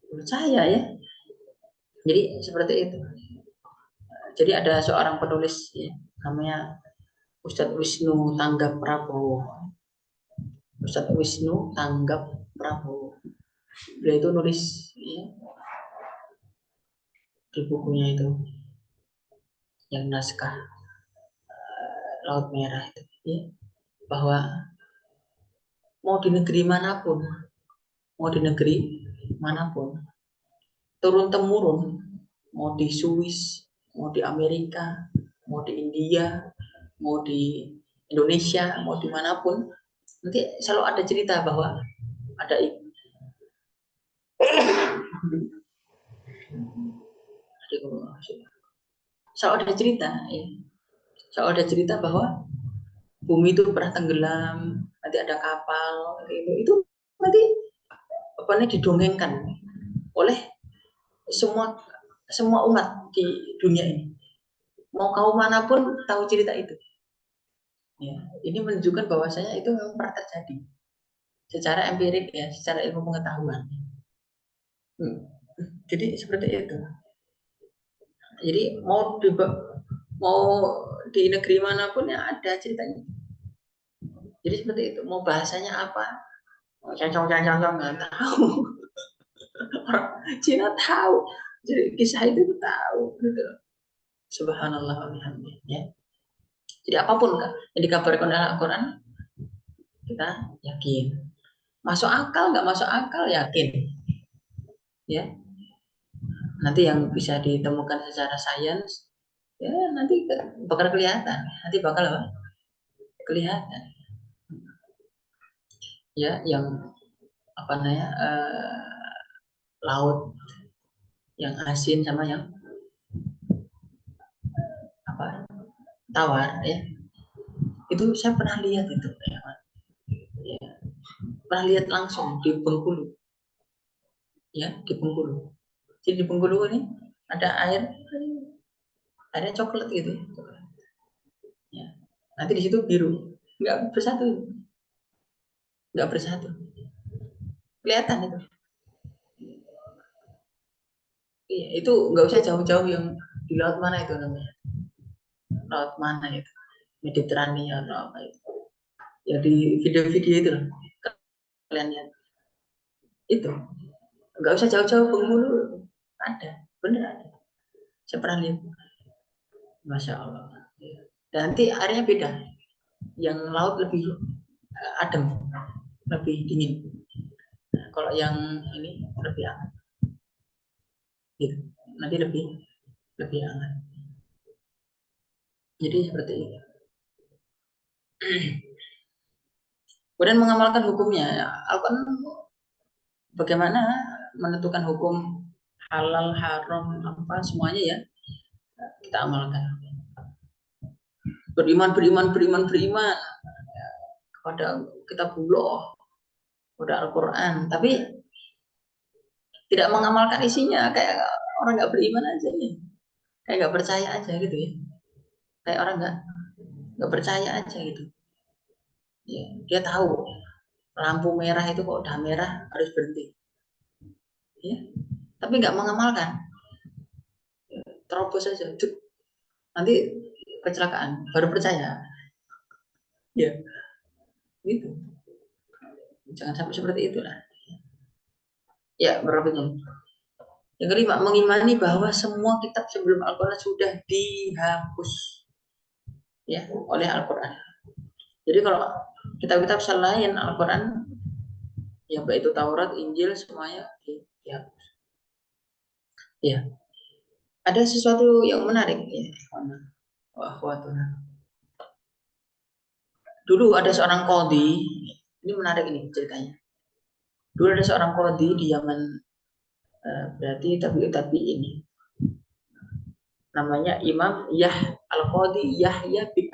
Percaya ya. Jadi seperti itu. Jadi ada seorang penulis ya, namanya Ustadz Wisnu Tanggap Prabowo. Ustadz Wisnu Tanggap Prabowo. Beliau itu nulis ya, di bukunya itu yang naskah Laut Merah itu ya, bahwa mau di negeri manapun turun temurun, mau di Swiss, mau di Amerika, mau di India, mau di Indonesia, mau dimanapun, nanti selalu ada cerita bahwa ada selalu ada cerita ya. Selalu ada cerita bahwa bumi itu pernah tenggelam, nanti ada kapal itu nanti didongengkan oleh semua umat di dunia ini. Mau kaum manapun tahu cerita itu. Ya, ini menunjukkan bahwasanya itu memang pernah terjadi secara empirik ya, secara ilmu pengetahuan. Jadi seperti itu. Jadi mau di negeri manapun ya ada ceritanya. Jadi seperti itu. Mau bahasanya apa? Mau cancong-cancong nggak tahu. Orang Cina tahu. Jadi kisah itu tahu. Gitu. Subhanallah wa bihamdihi. Ya. Jadi apapun kan yang dikabarkan dalam Al-Quran kita yakin. Masuk akal nggak masuk akal yakin. Ya. Nanti yang bisa ditemukan secara sains ya nanti bakal kelihatan. Nanti bakal apa? Kelihatan. Ya, yang apa namanya laut yang asin sama yang apa tawar ya itu saya pernah lihat itu ya, pernah lihat langsung di Bengkulu ya di Bengkulu. Jadi di Bengkulu ini ada airnya coklat gitu ya. Nanti di situ biru nggak bersatu kelihatan itu. Iya, itu nggak usah jauh-jauh yang di laut mana itu namanya laut mana itu Mediterania atau apa itu ya di video-video itu loh kalian lihat itu nggak usah jauh-jauh Bengkulu ada bener ada saya pernah lihat Masya Allah dan nanti airnya beda yang laut lebih adem lebih dingin nah, kalau yang ini lebih hangat gitu nanti lebih hangat jadi seperti itu. Kemudian mengamalkan hukumnya Al-Quran bagaimana menentukan hukum halal haram apa semuanya ya kita amalkan beriman kepada kitabullah kepada Al-Quran tapi tidak mengamalkan isinya kayak orang nggak beriman aja ya kayak nggak percaya aja gitu ya kayak orang nggak percaya aja gitu ya dia tahu lampu merah itu kok udah merah harus berhenti ya tapi nggak mengamalkan terobos saja nanti kecelakaan baru percaya ya gitu jangan sampai seperti itulah ya berapa jam yang kelima mengimani bahwa semua kitab sebelum Al-Quran sudah dihapus ya oleh Al-Quran jadi kalau kitab-kitab selain Al-Quran ya baik itu Taurat Injil semuanya dihapus ya ada sesuatu yang menarik ya dulu ada seorang qadhi ini menarik ini ceritanya dulu ada seorang qadhi di zaman berarti tapi ini namanya Imam Al-Qadhi Yahya bin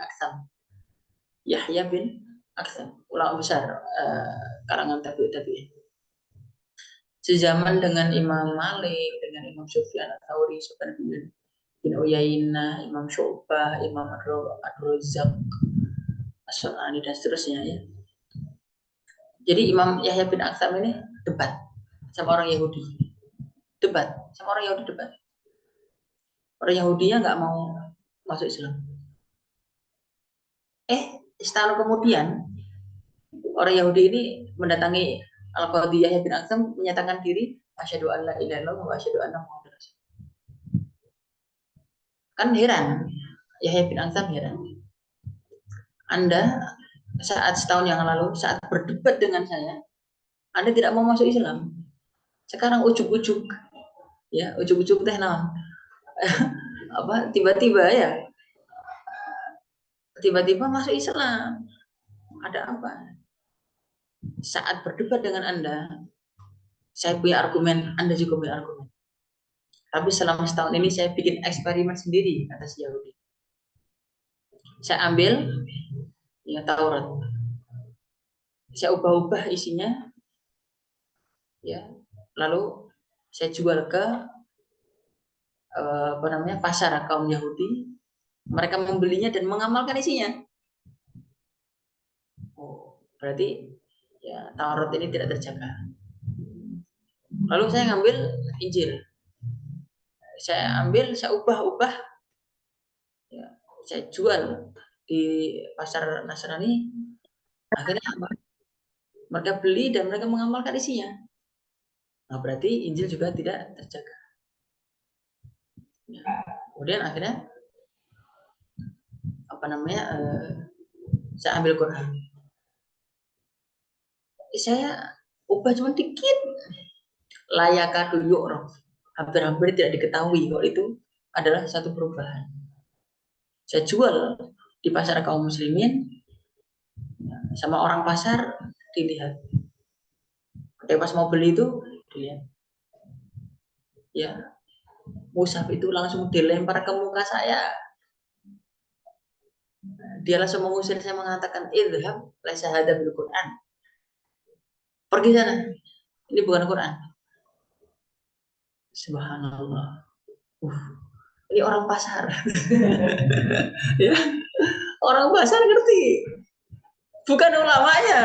Aksam ulama besar kalangan tabi'in sezaman dengan Imam Malik dengan Imam Sufyan Ats-Tsauri Sufyan bin Uyainah Imam Syu'bah Imam Ar-Razzaq As-Sunani dan seterusnya ya jadi Imam Yahya bin Aksam ini debat sama orang Yahudi orang Yahudinya nggak mau masuk Islam setahun kemudian orang Yahudi ini mendatangi Al-Qadhi Yahya bin Aksam menyatakan diri asyhadu an la ilaha illallah wa asyhadu anna muhammadar rasul. Kan heran Yahya bin Aksam heran. Anda saat setahun yang lalu saat berdebat dengan saya Anda tidak mau masuk Islam. Sekarang ujuk-ujuk teh naon. apa tiba-tiba masuk Islam. Ada apa? Saat berdebat dengan Anda, saya punya argumen, Anda juga punya argumen. Tapi selama setahun ini saya bikin eksperimen sendiri atas Yahudi. Saya ambil Taurat. Saya ubah-ubah isinya. Ya. Lalu saya jual ke pasar kaum Yahudi. Mereka membelinya dan mengamalkan isinya. Oh, berarti Taurat ini tidak terjaga. Lalu saya ngambil Injil. Saya ubah-ubah saya jual di pasar Nasrani, akhirnya apa? Mereka beli dan mereka mengamalkan isinya. Nah, berarti Injil juga tidak terjaga. Ya. Kemudian akhirnya apa namanya? Saya ambil Quran. Saya ubah cuma dikit. Layakadu yu'raf. Hampir-hampir tidak diketahui kalau itu adalah satu perubahan. Saya jual di pasar kaum muslimin, sama orang pasar dilihat. Ketika pas mau beli itu dilihat. Ya, mushaf itu langsung dilempar ke muka saya. Dia langsung mengusir saya, mengatakan, idhab laisa hadza bil Quran. Pergi sana. Ini bukan Quran. Subhanallah. Ini orang pasar. Ya, orang pasar ngerti. Bukan ulamanya.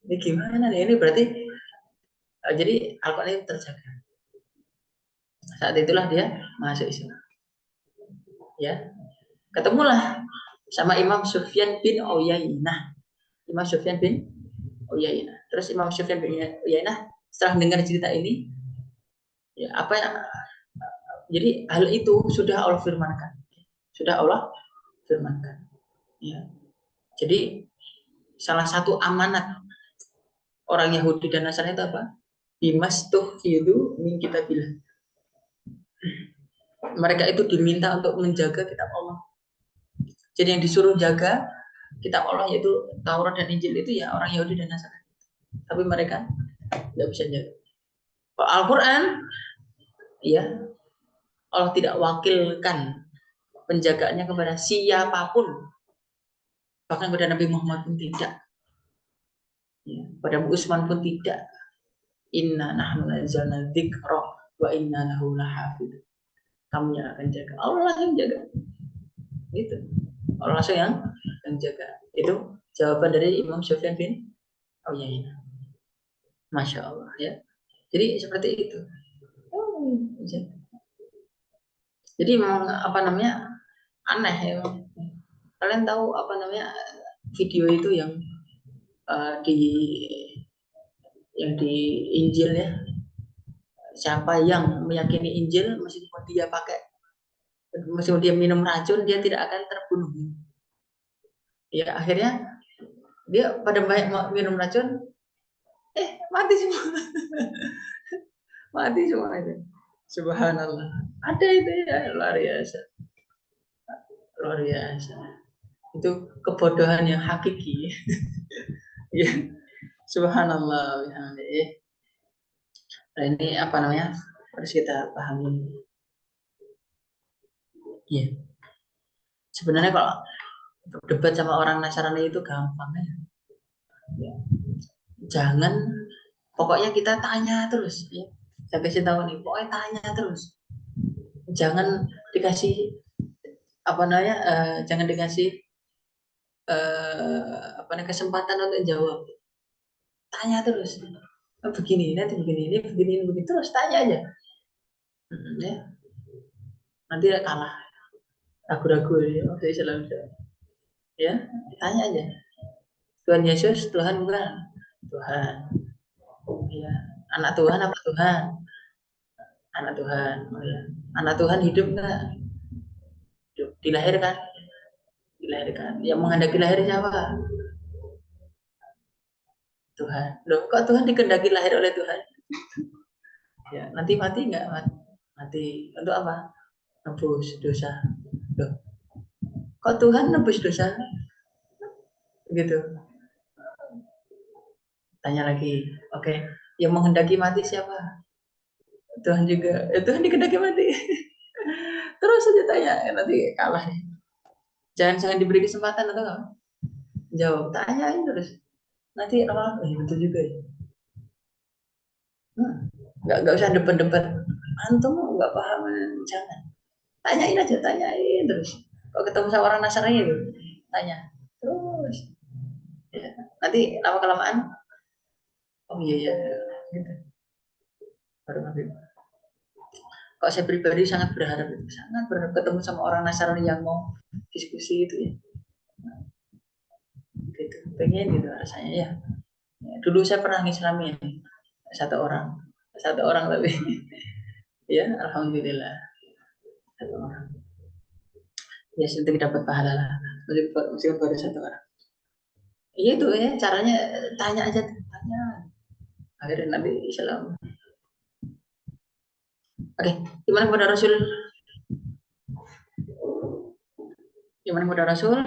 Ini gimana nih? Ini berarti jadi Al-Quran itu terjaga. Saat itulah dia masuk Islam. Ya, ketemulah sama Imam Sufyan bin Uyainah. Imam Sufyan bin Uyainah. Terus Imam Sufyan bin Uyainah setelah dengar cerita ini, ya apa ya? Jadi hal itu sudah Allah firmankan. Sudah Allah firmankan. Ya. Jadi salah satu amanat orang Yahudi dan Nasrani itu apa? Bimastuhfidu min kitabillah. Mereka itu diminta untuk menjaga kitab Allah. Jadi yang disuruh jaga kitab Allah yaitu Taurat dan Injil itu ya orang Yahudi dan Nasrani. Tapi mereka tidak bisa jaga. Kalau Al-Quran, ya Allah tidak wakilkan penjagaannya kepada siapapun, bahkan kepada Nabi Muhammad pun tidak, ya, pada Abu Usman pun tidak. Inna nahnu nazzalna dzikra wa inna lahu lahafidz. Kami yang akan jaga, Allah yang jaga. Itu Allah langsung yang jaga. Itu jawaban dari Imam Sufyan bin Uyainah. Masya Allah ya. Jadi seperti itu. Jadi memang apa namanya aneh ya. Kalian tahu apa namanya video itu yang di Injil ya. Siapa yang meyakini Injil meskipun dia minum racun dia tidak akan terbunuh. Ya akhirnya dia pada banyak minum racun, mati semua. Mati semua itu. Subhanallah. Ada itu ya luar biasa. Luar biasa. Itu kebodohan yang hakiki. Ya. Subhanallah. Nah, ini apa namanya? Harus kita pahami. Iya. Sebenarnya kalau debat sama orang Nasrani itu gampang ya. Jangan, pokoknya kita tanya terus. Ya. Saya kasih tahu nih, pokoknya tanya terus. Jangan dikasih apa namanya? Jangan dikasih kesempatan untuk jawab. Tanya terus. Begini, nanti begini, ini begini, begitu terus tanya aja. Ya. Nanti kalah. Ragu-ragu ya, Islam. Ya, tanya aja. Tuhan Yesus Tuhan bukan? Tuhan. Ya. Anak Tuhan apa Tuhan? Anak Tuhan. Oh, ya. Anak Tuhan hidup enggak? Hidup. Dilahirkan? Dilahirkan. Yang menghendaki lahir siapa? Tuhan. Loh, kok Tuhan dikehendaki lahir oleh Tuhan? Ya, nanti mati enggak? Mati. Untuk apa? Nebus dosa. Loh, kok Tuhan nebus dosa? Gitu. Tanya lagi. Oke. Yang menghendaki mati siapa? Tuhan juga. Tuhan dikehendaki mati. Terus saja tanya, nanti kalah nih. Jangan diberi kesempatan atau enggak? Jawab, tanyain terus. Nanti orang betul juga ya. Nggak usah debat-debat. Antum nggak paham, jangan. Tanyain aja, tanyain terus. Kalau ketemu sama orang Nasrani itu, tanya terus. Ya. Nanti lama kelamaan, oh iya ya, gitu. Baru ngerti. Kalau saya pribadi sangat berharap ketemu sama orang Nasrani yang mau diskusi itu ya. Gitu, pengen gitu rasanya ya. Dulu saya pernah ngislamin satu orang tapi ya alhamdulillah satu orang. Ya sedikit dapat pahala lah, meskipun baru satu orang. Iya itu ya caranya, tanya aja, tanya. Akhirnya Nabi Islam. Oke, gimana kepada Rasul? Gimana kepada Rasul?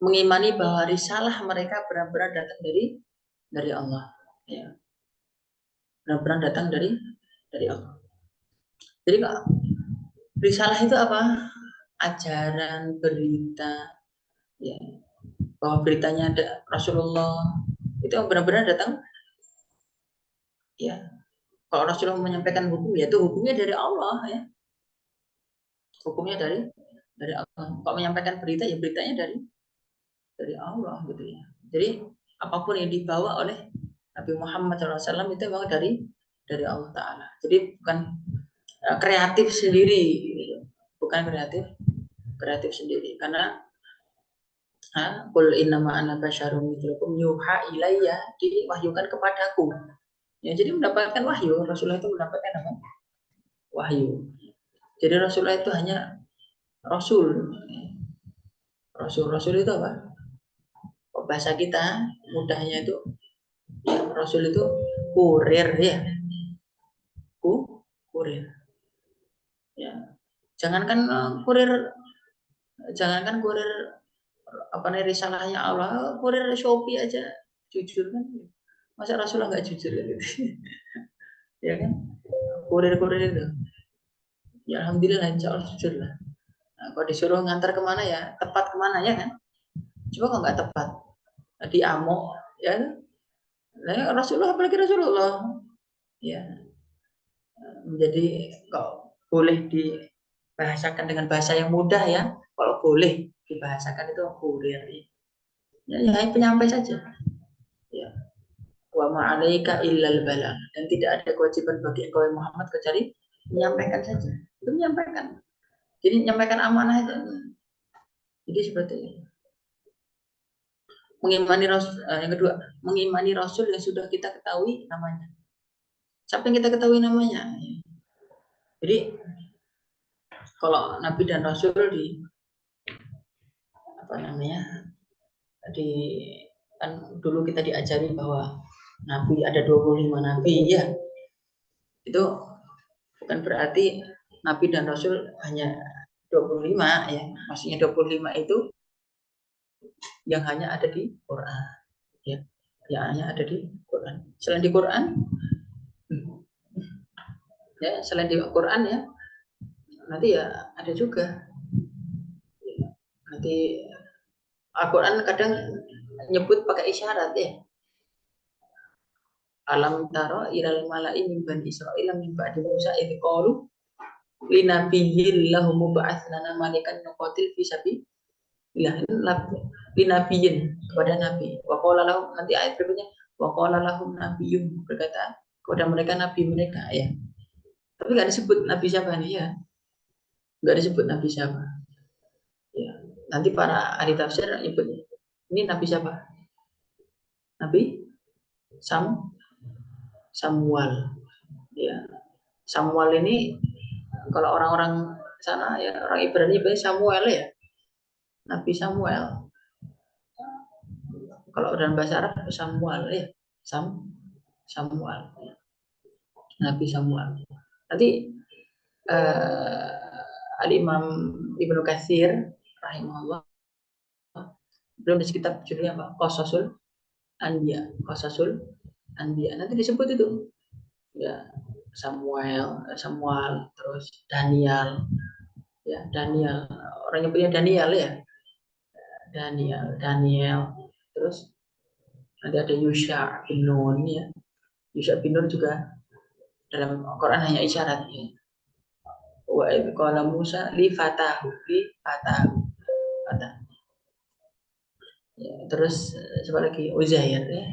Mengimani bahwa risalah mereka benar-benar datang dari Allah. Ya. Benar-benar datang dari Allah. Jadi risalah itu apa? Ajaran, berita, ya. Bahwa beritanya ada Rasulullah itu yang benar-benar datang. Ya, kalau Rasulullah menyampaikan hukum, ya itu hukumnya dari Allah ya. Hukumnya dari Allah. Kalau menyampaikan berita, ya beritanya dari Allah gitu ya. Jadi apapun yang dibawa oleh Nabi Muhammad SAW itu memang dari Allah Taala. Jadi bukan kreatif sendiri, gitu. Bukan kreatif sendiri. Karena qul innama ana basyarum mithlukum yuha ilayya, diwahyukan kepadaku. Ya, jadi mendapatkan wahyu. Rasulullah itu mendapatkan apa? Wahyu. Jadi Rasulullah itu hanya Rasul. Rasul itu apa? Bahasa kita mudahnya itu ya, Rasul itu kurir ya. Kurir. Ya. Jangankan kurir apa nih risalahnya Allah, kurir Shopee aja jujur kan. Masa Rasulullah nggak jujur gitu. Ya kan? Kurir itu. Ya alhamdulillah insya Allah jujur lah. Nah, kalau disuruh ngantar kemana ya, tepat kemana ya kan? Coba kalau nggak tepat, di amok ya. Nah, Rasulullah apalagi Rasulullah. Ya. Jadi kok boleh dibahasakan dengan bahasa yang mudah ya. Kalau boleh dibahasakan itu kurir. Ya, penyampai saja. Ya. Wa ma'alaika illal balagh, dan tidak ada kewajiban bagi engkau Muhammad kecuali menyampaikan saja. Itu menyampaikan. Jadi menyampaikan amanah aja. Jadi seperti itu. Mengimani Rasul, yang kedua, mengimani Rasul yang sudah kita ketahui namanya. Siapa yang kita ketahui namanya? Jadi kalau Nabi dan Rasul kan dulu kita diajari bahwa Nabi ada 25 Nabi ya. Itu bukan berarti Nabi dan Rasul hanya 25 ya. Maksudnya 25 itu yang hanya ada di Quran ya. Yang hanya ada di Quran. Selain di Quran ya, selain di Quran ya, nanti ya ada juga. Nanti Al-Quran kadang nyebut pakai isyarat ya. Alam taro ilal mala'i min bani Israil min ba'di Musa idh qalu linabiyyin lahum ba'atslana malikan nuqatil fi sabilillah. Linabiyyin kepada nabi. Wa qala lahum, nanti ayat berikutnya wa qala lahum nabiyyun, berkata kepada mereka nabi mereka ya. Tapi enggak disebut nabi siapa nih ya. Enggak disebut nabi siapa. Ya. Nanti para ahli tafsir nyebut ini nabi siapa? Nabi Samuel. Ya. Samuel ini kalau orang-orang sana ya, orang Ibrani bilangnya Samuel ya. Nabi Samuel. Kalau dalam bahasa Arab Samuel ya. Samuel. Nabi Samuel. Nanti Al-Imam Ibnu Katsir rahimahullah belum di kitab judulnya apa? Qasasul Anbiya. Nanti disebut itu. Ya, Samuel, terus Daniel. Ya, Daniel. Orang yang punya Daniel ya. Daniel. Terus nanti ada Yusha bin Nun ya. Yusha bin Nun juga dalam Quran hanya isyarat ya. Wa idh qala Musa li fatahu. Ya, terus siapa lagi? Uzair ya.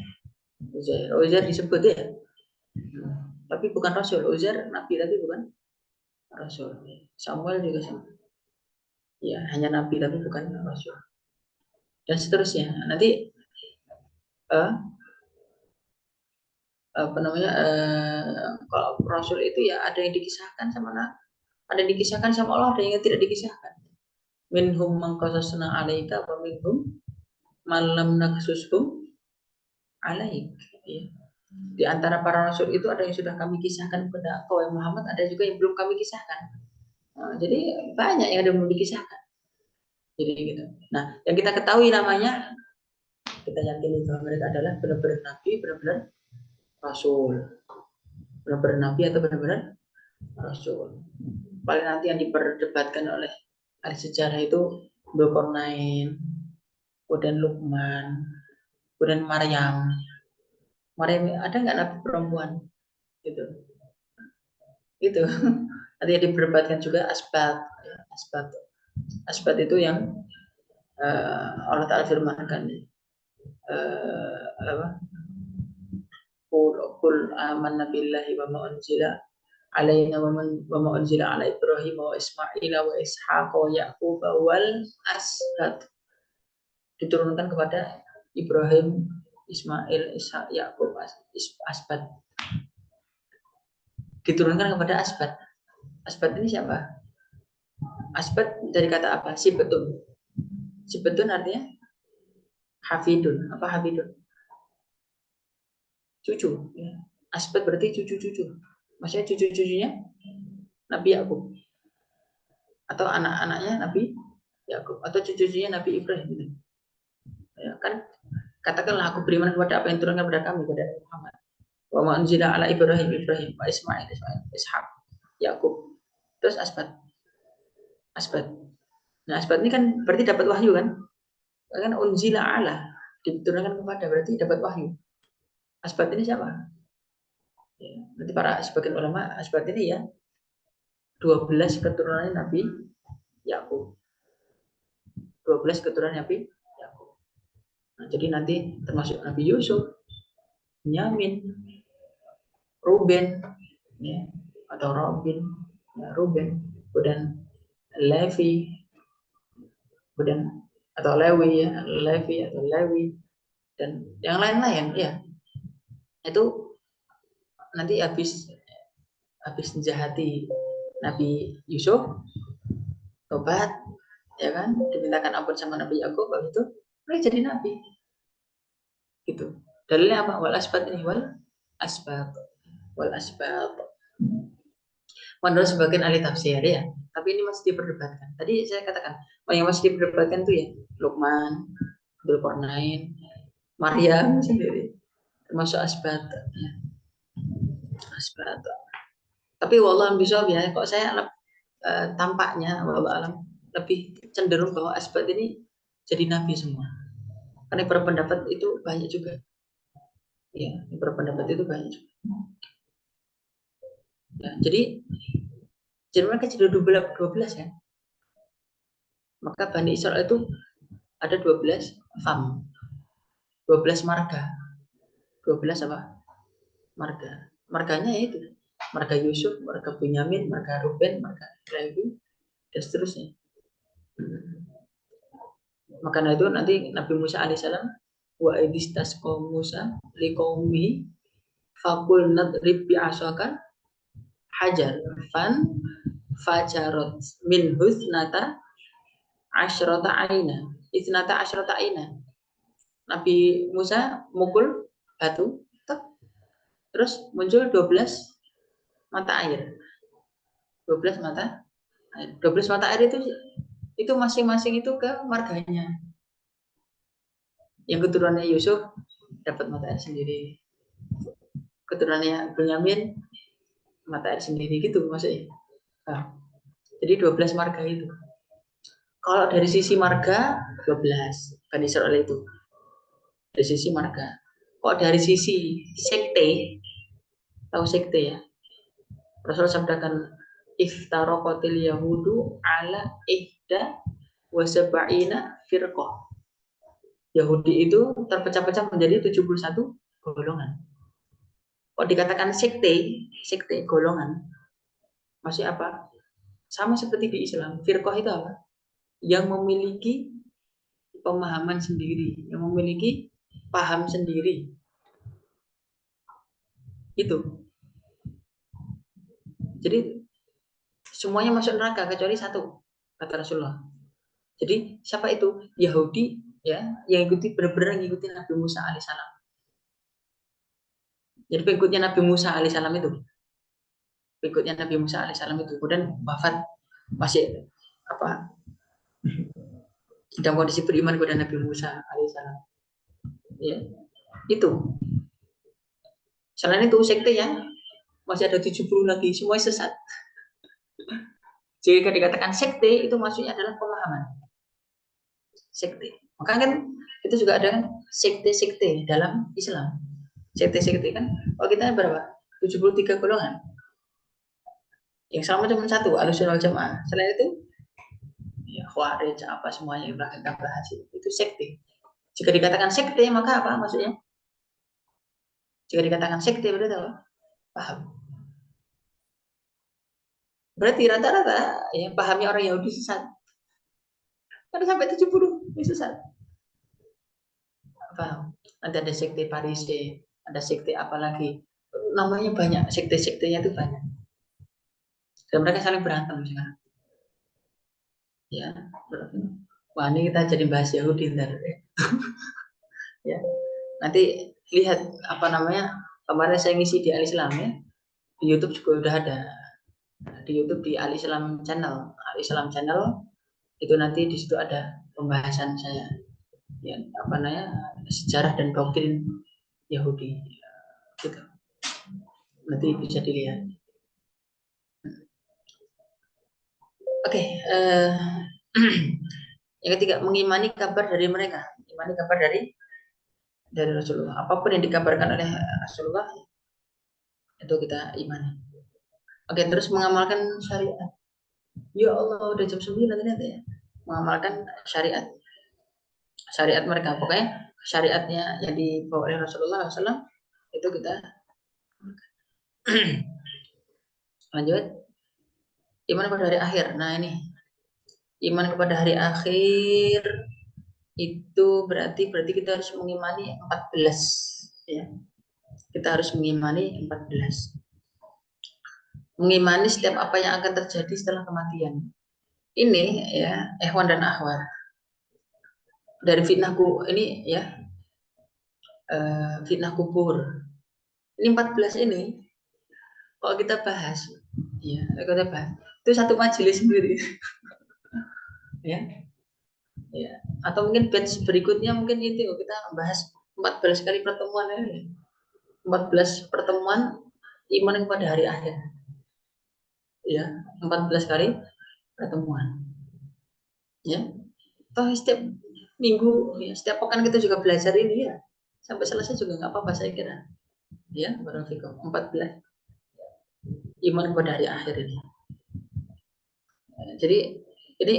Uzair disebut ya. tapi bukan rasul. Uzair nabi tapi bukan rasul. Samuel juga sama. Ya, hanya nabi tapi bukan rasul. Dan seterusnya. Nanti apa namanya? Kalau rasul itu ya ada yang dikisahkan sama ada yang dikisahkan sama Allah, ada yang tidak dikisahkan. Minhum man qasasna 'alaika wa minhum man lam naqsushum 'alaik. Ya. Di antara para rasul itu ada yang sudah kami kisahkan kepada kau Muhammad, ada juga yang belum kami kisahkan. Nah, jadi banyak yang ada belum dikisahkan. Jadi gitu. Nah, yang kita ketahui namanya, kita yakini bahwa mereka adalah benar-benar nabi, benar-benar rasul. Benar-benar nabi atau benar-benar rasul. Paling nanti yang diperdebatkan oleh ahli sejarah itu Dzulqarnain, kemudian Luqman, kemudian Maryam. Maryam ada nggak nabi perempuan? Gitu. Itu. Nanti yang diperdebatkan juga asbat. Asbat itu yang Allah Ta'ala firmankan apa? Qul amanna billahi wa ma unzila alaina wa ma unzila ala Ibrahim wa Ismail wa Ishaq wa Yaqub wal asbat. Diturunkan kepada Ibrahim, Ismail, Ishak, Yaqub, asbat. Diturunkan kepada asbat. Asbat ini siapa? Asbat dari kata apa? Sibetun. Sibetun artinya hafidun. Apa hafidun? Cucu. Ya. Asbat berarti cucu-cucu. Maksudnya cucu-cucunya Nabi Yakub. Atau anak-anaknya Nabi Yakub. Atau cucu-cucunya Nabi Ibrahim. Ya, kan katakanlah aku beriman kepada apa yang turunkan kepada kami, kepada Muhammad. Wa ma unzila ala Ibrahim, wa Ismail, Ishaq, Yakub. Terus asbat. Nah, asbat ini kan berarti dapat wahyu kan? Kan unzila ala diturunkan kepada, berarti dapat wahyu. Asbat ini siapa? Ya, nanti para sebagian ulama asbat ini ya 12 keturunan Nabi Yakub. 12 keturunan Nabi Yakub. Nah, jadi nanti termasuk Nabi Yusuf, Benyamin, Ruben, ya, atau Robin, ya, Ruben, kemudian Levi, kemudian atau Lewi ya, Levi atau Lewi, dan yang lain-lain ya. Itu nanti habis menjahati Nabi Yusuf, tobat, ya kan, dimintakan ampun sama Nabi Yakub, habis itu mereka jadi nabi. Gitu. Dalilnya apa? Wal asbat ini, wal asbat. Menurut sebagian ahli tafsir ya, tapi ini masih diperdebatkan. Tadi saya katakan, yang masih diperdebatkan itu ya Luqman, Dzulqarnain, Maryam sendiri, termasuk asbat. Ya. Asbat. Tapi wallahu bishawab ya, kok saya tampaknya wallahu alam lebih cenderung bahwa asbat ini jadi nabi semua. Karena berpendapat itu banyak juga. Ya, berpendapat itu banyak juga. Ya, jadi mereka sudah 12 ya. Maka Bani Israel itu ada 12 fam. 12 marga. 12 apa? Marga. Marganya itu. Marga Yusuf, marga Benyamin, marga Ruben, marga Lewi, dan seterusnya. Makanya itu nanti Nabi Musa alaihissalam wa idistasqa Musa liqaumi faqul nadrib bi'asaka hajar fan fajarot min husnata asyrata aina. Isnata asyrata aina. Nabi Musa mukul batu, terus muncul 12 mata air. 12 mata air. 12 mata air itu masing-masing itu ke marganya. Yang keturunannya Yusuf dapat mata air sendiri. Keturunannya Benyamin mata air sendiri gitu maksudnya. Nah, jadi 12 marga itu. Kalau dari sisi marga 12 Bani Israil itu. Dari sisi marga. Kok dari sisi sekte, tahu sekte ya? Rasul sabdakan iftaraqatil yahudu ala ihda wa sab'ina firqah. Yahudi itu terpecah-pecah menjadi 71 golongan. Kalau dikatakan sekte golongan, masih apa? Sama seperti di Islam. Firqah itu apa? Yang memiliki pemahaman sendiri, yang memiliki paham sendiri. Itu. Jadi semuanya masuk neraka kecuali satu, kata Rasulullah. Jadi siapa itu? Yahudi ya, yang ikuti benar-benar ngikuti Nabi Musa alaihissalam. Jadi pengikutnya Nabi Musa alaihissalam itu. Pengikutnya Nabi Musa alaihissalam itu. Kemudian wafat masih apa? Dalam kondisi beriman kepada Nabi Musa alaihissalam. Ya, itu. Selain itu sekte ya masih ada 70 lagi, semua sesat. Jika dikatakan sekte itu maksudnya adalah pemahaman. Sekte. Maka kan itu juga ada sekte-sekte dalam Islam. Sekte-sekte kan, kalau kita berapa? 73 golongan. Yang sama cuma satu, Ahlussunnah wal Jamaah. Selain itu, ya Khawarij apa semuanya yang kita bahas itu sekte. Jika dikatakan sekte maka apa maksudnya? Jika dikatakan sekte berarti apa? Paham. Berarti rata-rata ya pahamnya orang Yahudi sesat. Karena sampai 70 ini sesat. Paham? Nanti ada sekte Parise, ada sekte apa lagi? Namanya banyak, sekte-sektenya itu banyak. Dan mereka saling berantem sekarang. Ya, wah ini kita jadi bahas Yahudi ntar. Ya, nanti lihat apa namanya kemarin saya ngisi di Al-Islam ya, di YouTube juga udah ada. Di YouTube di Al-Islam Channel, Al-Islam Channel itu nanti di situ ada pembahasan saya, ya apa namanya sejarah dan doktrin Yahudi, gitu. Nanti bisa dilihat. Oke, yang ketiga mengimani kabar dari mereka, mengimani kabar dari Rasulullah. Apapun yang dikabarkan oleh Rasulullah itu kita imani. Oke, terus mengamalkan syariat. Ya Allah, udah jam 9 ternyata ya. Mengamalkan syariat. Syariat mereka, pokoknya syariatnya yang dibawa oleh Rasulullah SAW itu kita lanjut. Iman kepada hari akhir. Nah ini iman kepada hari akhir itu berarti kita harus mengimani 14 ya. Kita harus mengimani 14. Mengimani setiap apa yang akan terjadi setelah kematian. Ini ya, ikhwan dan akhwat. Dari fitnahku ini ya, fitnah kubur. Ini 14 ini kalau kita bahas, ya kita bahas itu satu majelis sendiri. Ya, ya. Atau mungkin batch berikutnya mungkin itu kita bahas 14 kali pertemuan ini. 14 pertemuan iman kepada hari akhir. Ya, 14 kali pertemuan. Ya. Toh setiap minggu, ya, setiap pekan kita juga belajar ini ya. Sampai selesai juga nggak apa-apa saya kira. Ya, barakallahu 14 iman kepada hari akhir ini. Jadi ini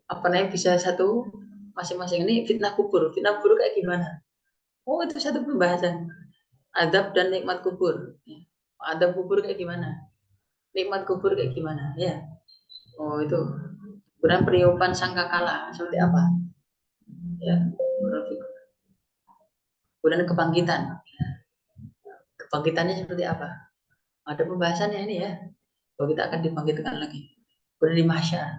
apa namanya bisa satu masing-masing ini fitnah kubur. Fitnah kubur kayak gimana? Oh itu satu pembahasan. Adab dan nikmat kubur. Adab kubur kayak gimana? Nikmat kubur kayak gimana? Ya. Oh itu. Kemudian periupan sangkakala seperti apa? Ya. Kemudian kebangkitan. Kebangkitannya seperti apa? Ada pembahasannya ini ya. Bahwa kita akan dibangkitkan lagi. Kemudian di mahsyar.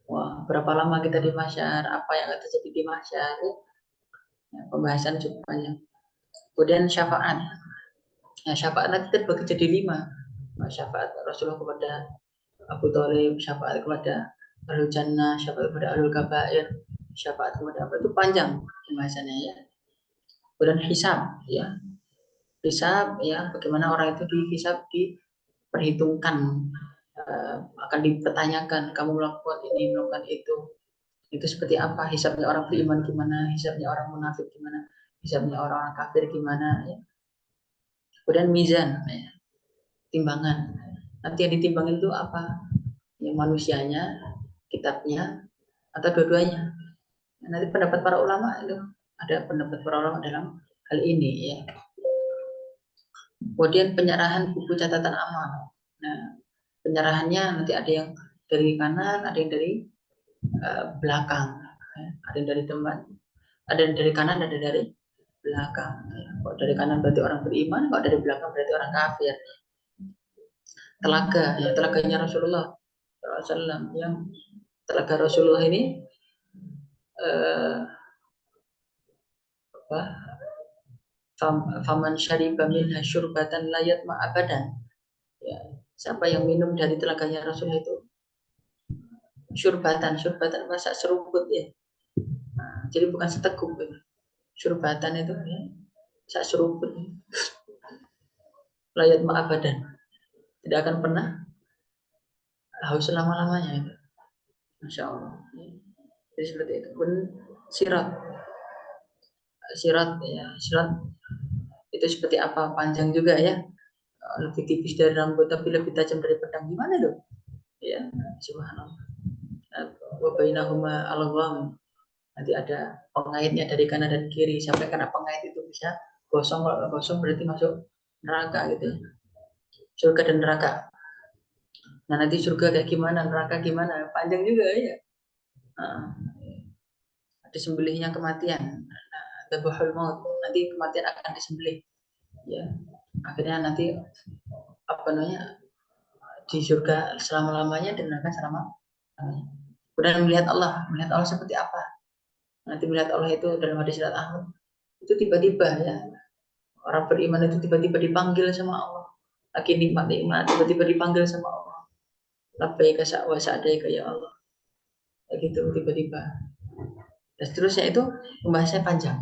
Wah, berapa lama kita di mahsyar? Apa yang akan terjadi di mahsyar? Ya, pembahasan cukup panjang. Kemudian syafaat. Nah, syafaat nanti terbagi jadi 5. Syafaat Rasulullah kepada Abu Thalib, syafaat kepada Ahlul Jannah, syafaat kepada Ahlul Kabair, syafaat kepada apa itu panjang pembahasannya ya. Kemudian hisab ya. Hisab ya, bagaimana orang itu dihisab, diperhitungkan, akan dipertanyakan kamu melakukan ini, melakukan itu seperti apa, hisabnya orang beriman gimana, hisabnya orang munafik gimana, hisabnya orang kafir gimana ya. Kemudian mizan ya, timbangan. Nanti yang ditimbangin itu apa? Yang manusianya, kitabnya, atau dua-duanya. Nanti pendapat para ulama itu ada pendapat para ulama dalam hal ini ya. Kemudian penyerahan buku catatan amal. Nah, penyerahannya nanti ada yang dari kanan, ada yang dari belakang, ada yang dari depan, ada yang dari kanan, ada dari belakang. Kalau dari kanan berarti orang beriman, kalau dari belakang berarti orang kafir. Telaga, ya telaganya Rasulullah SAW, yang telaga Rasulullah ini apa? Faman syariba minha syurbatan layat ma'abadan. Ya, siapa yang minum dari telaganya Rasul itu syurbatan masa seruput ya. Nah, jadi bukan seteguk ya. Syurbatan itu ya, sak seruput. Layat ma'abadan. Tidak akan pernah haus selama-lamanya itu. Masya Allah. Jadi seperti itu. Pun sirat ya, sirat itu seperti apa, panjang juga ya, lebih tipis dari rambut tapi lebih tajam dari pedang. Gimana tuh ya, subhanallah. Wa bainahuma al-gham, nanti ada pengaitnya dari kanan dan kiri. Sampai karena pengait itu bisa gosong, kalau gosong berarti masuk neraka gitu ya. Surga dan neraka. Nah nanti surga kayak gimana, neraka gimana, panjang juga ya. Ada sembelihnya kematian, dzabhul maut, nanti kematian akan disembelih ya. Akhirnya nanti apa namanya, di surga selama-lamanya dan neraka selama-lamanya. Kemudian melihat Allah seperti apa? Nanti melihat Allah itu dalam hadis surat Ahmad itu tiba-tiba ya, orang beriman itu tiba-tiba dipanggil sama Allah, lagi nikmat-nikmat tiba-tiba dipanggil sama Allah, labbaika wa sa'daika ya Allah, kayak gitu tiba-tiba. Dan seterusnya itu pembahasannya panjang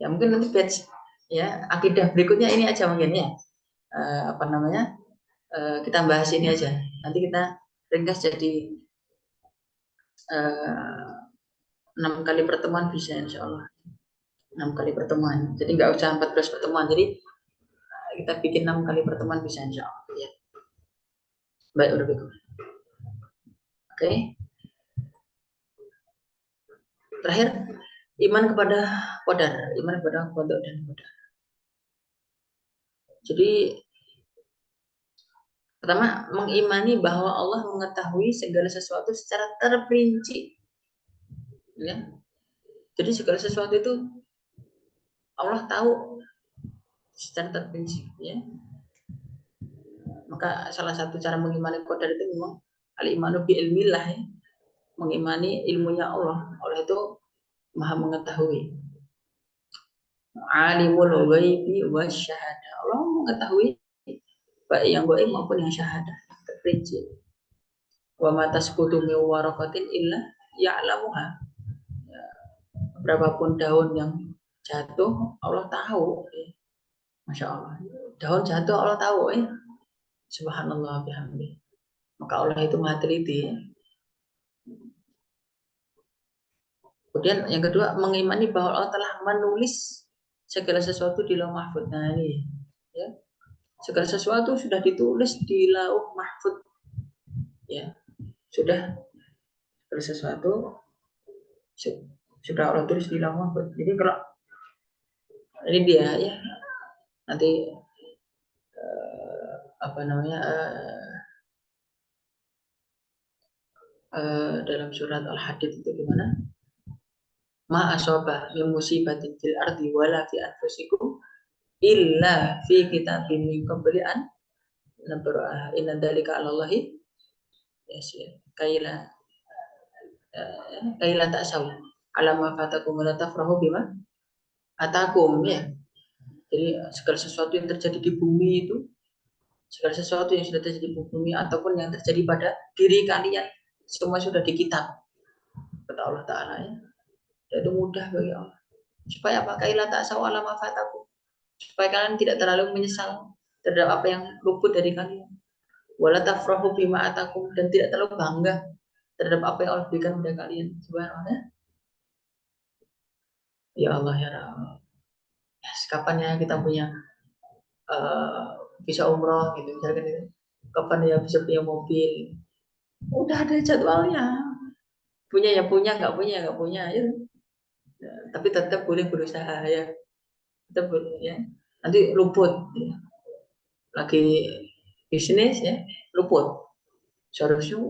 ya, mungkin nanti batch ya akidah berikutnya ini aja mungkin ya, apa namanya, kita bahas ini aja, nanti kita ringkas jadi 6 kali pertemuan bisa insya Allah, 6 kali pertemuan, jadi nggak usah 14 pertemuan, jadi kita bikin 6 kali pertemuan bisa insya Allah ya. Baik, udah begitu. Oke. Terakhir, iman kepada qadar, iman kepada qada dan qadar. Jadi pertama, mengimani bahwa Allah mengetahui segala sesuatu secara terperinci. Ya. Jadi segala sesuatu itu Allah tahu secara terperinci, ya. Maka salah satu cara mengimani qadar itu memang al-imanu bi ilmillah, ya. Mengimani ilmunya Allah. Allah itu Maha mengetahui. Alimul ghaibi wasyahadah. Allah mengetahui baik yang gaib maupun yang syahadah, terperinci. Wa ma tasqutu min waraqatin illa ya'lamuha. Ya, berapapun daun yang jatuh Allah tahu. Ya. Masya Allah. Daun jatuh Allah tahu ya. Subhanallah bihamdi. Maka Allah itu maha teliti. Ya. Kemudian yang kedua, mengimani bahwa Allah telah menulis segala sesuatu di Lauh Mahfuz. Nah ini ya. Segala sesuatu sudah ditulis di Lauh Mahfuz. Ya. Sudah segala sesuatu sudah Allah tulis di Lauh Mahfuz. Jadi kalau ini dia ya, nanti apa namanya, dalam surat Al-Hadid itu gimana? Ma asaba min musibatin fil ardi wala fi anfusikum illa fi kitabim min qabli an nabra'aha inna dzalika 'ala Allahi yasir. Kaila ta'saw 'ala ma fatakum wa la tafrahu bima atakum ya. Jadi segala sesuatu yang terjadi di bumi itu, segala sesuatu yang sudah terjadi di bumi ataupun yang terjadi pada diri kalian, semua sudah di kitab, kata Allah Ta'ala ya. Dan itu mudah bagi Allah. Supaya apa? Kaila ta'saw 'ala ma fatakum. Supaya kalian tidak terlalu menyesal terhadap apa yang luput dari kalian. Wala tafrahu bima atakum, dan tidak terlalu bangga terhadap apa yang Allah berikan kepada kalian. Subhanallah. Ya Allah ya Rabb. Kapan ya kita punya bisa umroh gitu misalkan itu. Kapan ya bisa punya mobil? Udah ada jadwalnya. Punya ya punya, nggak punya nggak punya ya. Tapi tetap boleh berusaha ya. Tetap boleh ya. Nanti luput. Ya. lagi bisnis ya luput. Seharusnya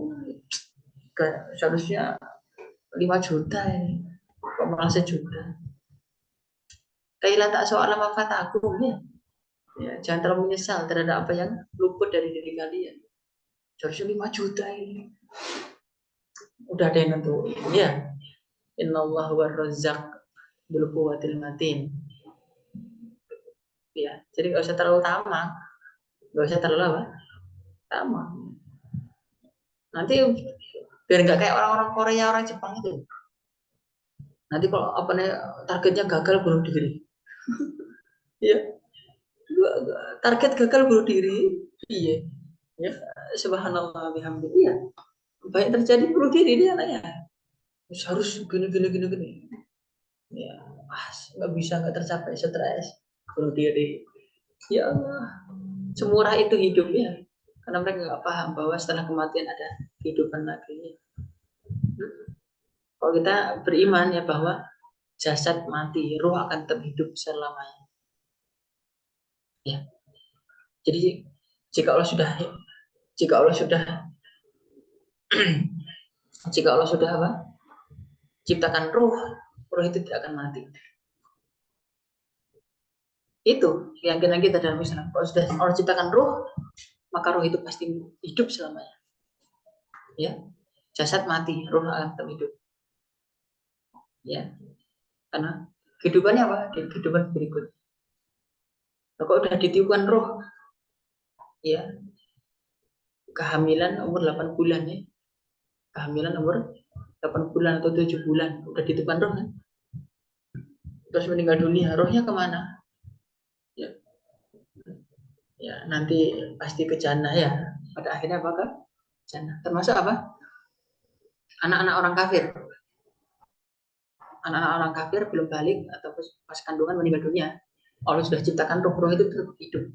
5 juta ini, kok malah 1 juta. Kailah tak soal manfaat aku ya, jangan terlalu menyesal terhadap apa yang luput dari diri kalian. Seharusnya 5 juta ini. Udah ada yang nentuin ya. Innallaha war-razzaq dzul quwwatil matin. Ya, jadi nggak usah terlalu tamak, nggak usah terlalu apa? Tamak. Nanti biar nggak kayak orang-orang Korea, orang Jepang itu. Nanti kalau apa nih targetnya gagal bunuh diri. Iya, target gagal bunuh diri. Iya, ya subhanallah bihamdi. Iya, baik terjadi bunuh diri dia anaknya. Harus gini. Ya, nggak bisa, nggak tercapai, stres, bunuh diri. Ya Allah, semurah itu hidup ya. Karena mereka nggak paham bahwa setelah kematian ada kehidupan lagi. Kalau kita beriman ya bahwa jasad mati, ruh akan tetap hidup selamanya. Ya. Jadi jika Allah sudah jika Allah sudah apa? Ciptakan ruh itu tidak akan mati. Itu keyakinan kita dalam Islam. Kalau sudah Allah ciptakan ruh, maka ruh itu pasti hidup selamanya. Ya. Jasad mati, ruh akan tetap hidup. Ya. Karena kehidupannya apa? Kehidupan berikut. Kalau udah ditiupkan roh, ya kehamilan umur 8 bulan ya, kehamilan umur 8 bulan atau 7 bulan udah ditiupkan roh kan, terus meninggal dunia, rohnya kemana? Ya nanti pasti ke jannah ya. Pada akhirnya apakah? Jannah. Termasuk apa? Anak-anak orang kafir. Anak-anak orang kafir belum balik atau pas kandungan meninggal dunia, Allah sudah ciptakan roh itu tetap hidup